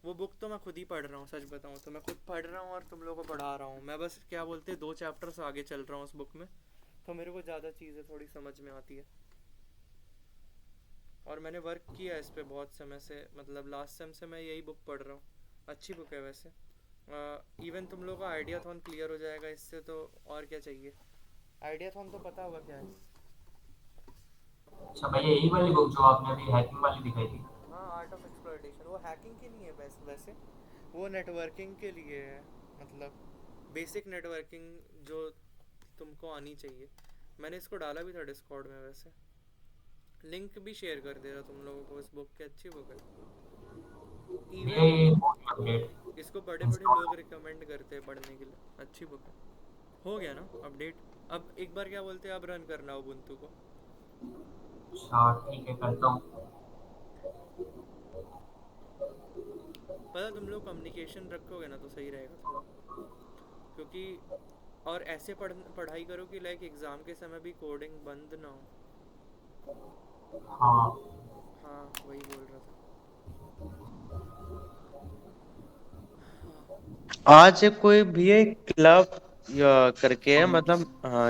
वो बुक तो मैं खुद ही पढ़ रहा हूँ, सच बताऊँ तो मैं खुद पढ़ रहा हूँ और तुम लोगों को पढ़ा रहा हूँ, मैं बस क्या बोलते हैं 2 चैप्टर्स आगे चल रहा हूँ उस बुक में, तो मेरे को ज़्यादा चीज़ें थोड़ी समझ में आती है। और मैंने वर्क किया है इस पे बहुत समय से, मतलब लास्ट सेम से मैं यही बुक पढ़ रहा हूँ। अच्छी बुक है वैसे। इवन तुम लोग का आइडिया थॉन क्लियर हो जाएगा इससे, तो और क्या चाहिए। आइडिया थॉन तो पता होगा क्या है? अच्छा भैया, यही वाली बुक जो आपने अभी हैकिंग वाली दिखाई थी? हाँ, आर्ट ऑफ एक्सप्लॉयटेशन, वो हैकिंग के लिए है वैसे, वो नेटवर्किंग के लिए है, मतलब बेसिक नेटवर्किंग जो तुमको आनी चाहिए। मैंने इसको डाला भी था डिस्कॉर्ड में वैसे, लिंक भी शेयर कर दे रहा तुम लोगों को इस बुक की, अच्छी बुक है। भैया इवन ये हो गया अपडेट इसको बड़े बड़े इंस्टॉल? लोग रिकमेंड करते हैं पढ़ने के लिए, अच्छी बुक है। हो गया ना अपडेट? अब एक बार क्या बोलते हैं, अब रन करना उबुंटू को। अच्छा ठीक है, करता हूँ। पता, तुम लोग कम्युनिकेशन रखोगे ना तो सही रहेगा थोड़ा, क्योंकि और ऐसे पढ़ाई करो कि लाइक एग्ज़ाम के समय भी कोडिंग बंद ना हो। हाँ। हाँ, वही बोल रहा था। हाँ। आज कोई भी एक क्लब करके है, मतलब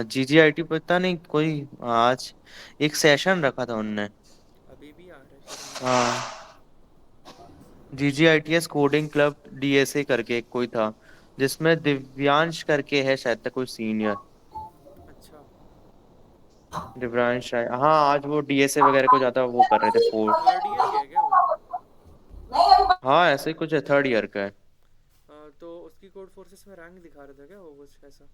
GGIT, पता नहीं कोई, आज एक सेशन रखा था उनने। अभी भी आ रहा है, शर्म नहीं आ रही? हाँ, GGITS कोडिंग क्लब DSA करके एक कोई था, जिसमें दिव्यांश करके है शायद तक कोई सीनियर। अच्छा। दिव्यांश शायद, हाँ आज वो DSA वगैरह को ज्यादा वो कर रहे थे फोर्स। थर्ड ईयर के है क्या वो? हाँ ऐसे ही कुछ है, 3rd ईयर का है। तो उसकी कोड फोर्सेस में रैंक दिखा रहा था क्या वो, कुछ ऐसा?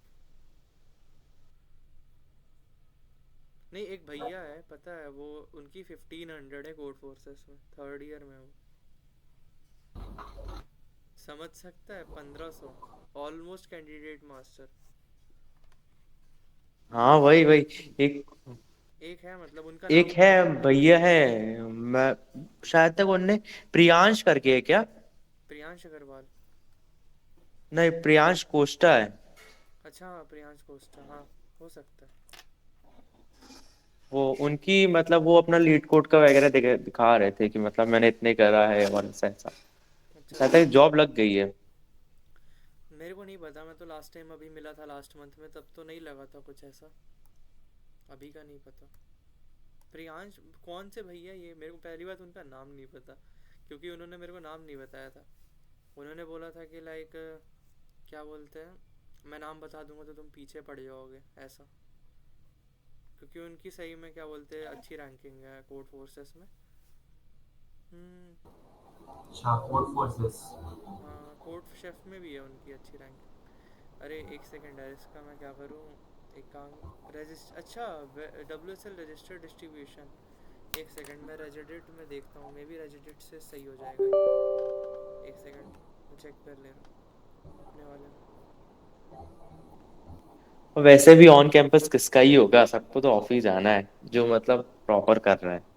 नहीं, एक भैया है पता है, वो उनकी 1500 है कोड फोर्सेस में, थर्ड ईयर में वो। समझ सकता है, 1500, ऑलमोस्ट कैंडिडेट मास्टर। हाँ वही वही। एक एक है, मतलब उनका एक नाम है, पता है? भैया है, मैं शायद तक उनने प्रियांश करके है क्या। प्रियांश अग्रवाल। नहीं, प्रियांश कोस्टा है। अच्छा हाँ, प्रियांश कोस्टा, हाँ, हो सकता है। वो उनकी मतलब वो अपना लीड कोड का वगैरह दिखा रहे थे कि मतलब मैंने इतने करा है और ऐसा ऐसा। अच्छा शायद अच्छा। तक जॉब लग गई है। मेरे को नहीं पता, मैं तो लास्ट टाइम अभी मिला था लास्ट मंथ में, तब तो नहीं लगा था कुछ ऐसा, अभी का नहीं पता। प्रियांश कौन से भैया ये, मेरे को पहली बात उनका नाम नहीं पता, क्योंकि उन्होंने मेरे को नाम नहीं बताया था। उन्होंने बोला था कि लाइक क्या बोलते हैं, मैं नाम बता दूंगा तो तुम पीछे पड़ जाओगे ऐसा, क्योंकि उनकी सही में क्या बोलते हैं अच्छी रैंकिंग है कोड फोर्सेस में। हम्म। अच्छा, कोड फोर्सेस। हाँ, कोड शेफ में भी है उनकी अच्छी रैंक। अरे एक सेकंड है, इसका मैं क्या करूँ, एक काम, रजिस्ट अच्छा, WSL रजिस्टर डिस्ट्रीब्यूशन, एक सेकंड मैं रेजिडिट में देखता हूँ, मे बी रेजिडिट से सही हो जाएगा ये। एक सेकंड मैं चेक कर ले रहा हूँ अपने वाले में। वैसे भी ऑन कैंपस किसका ही होगा, सबको तो ऑफ ही जाना है जो मतलब प्रॉपर कर रहा है।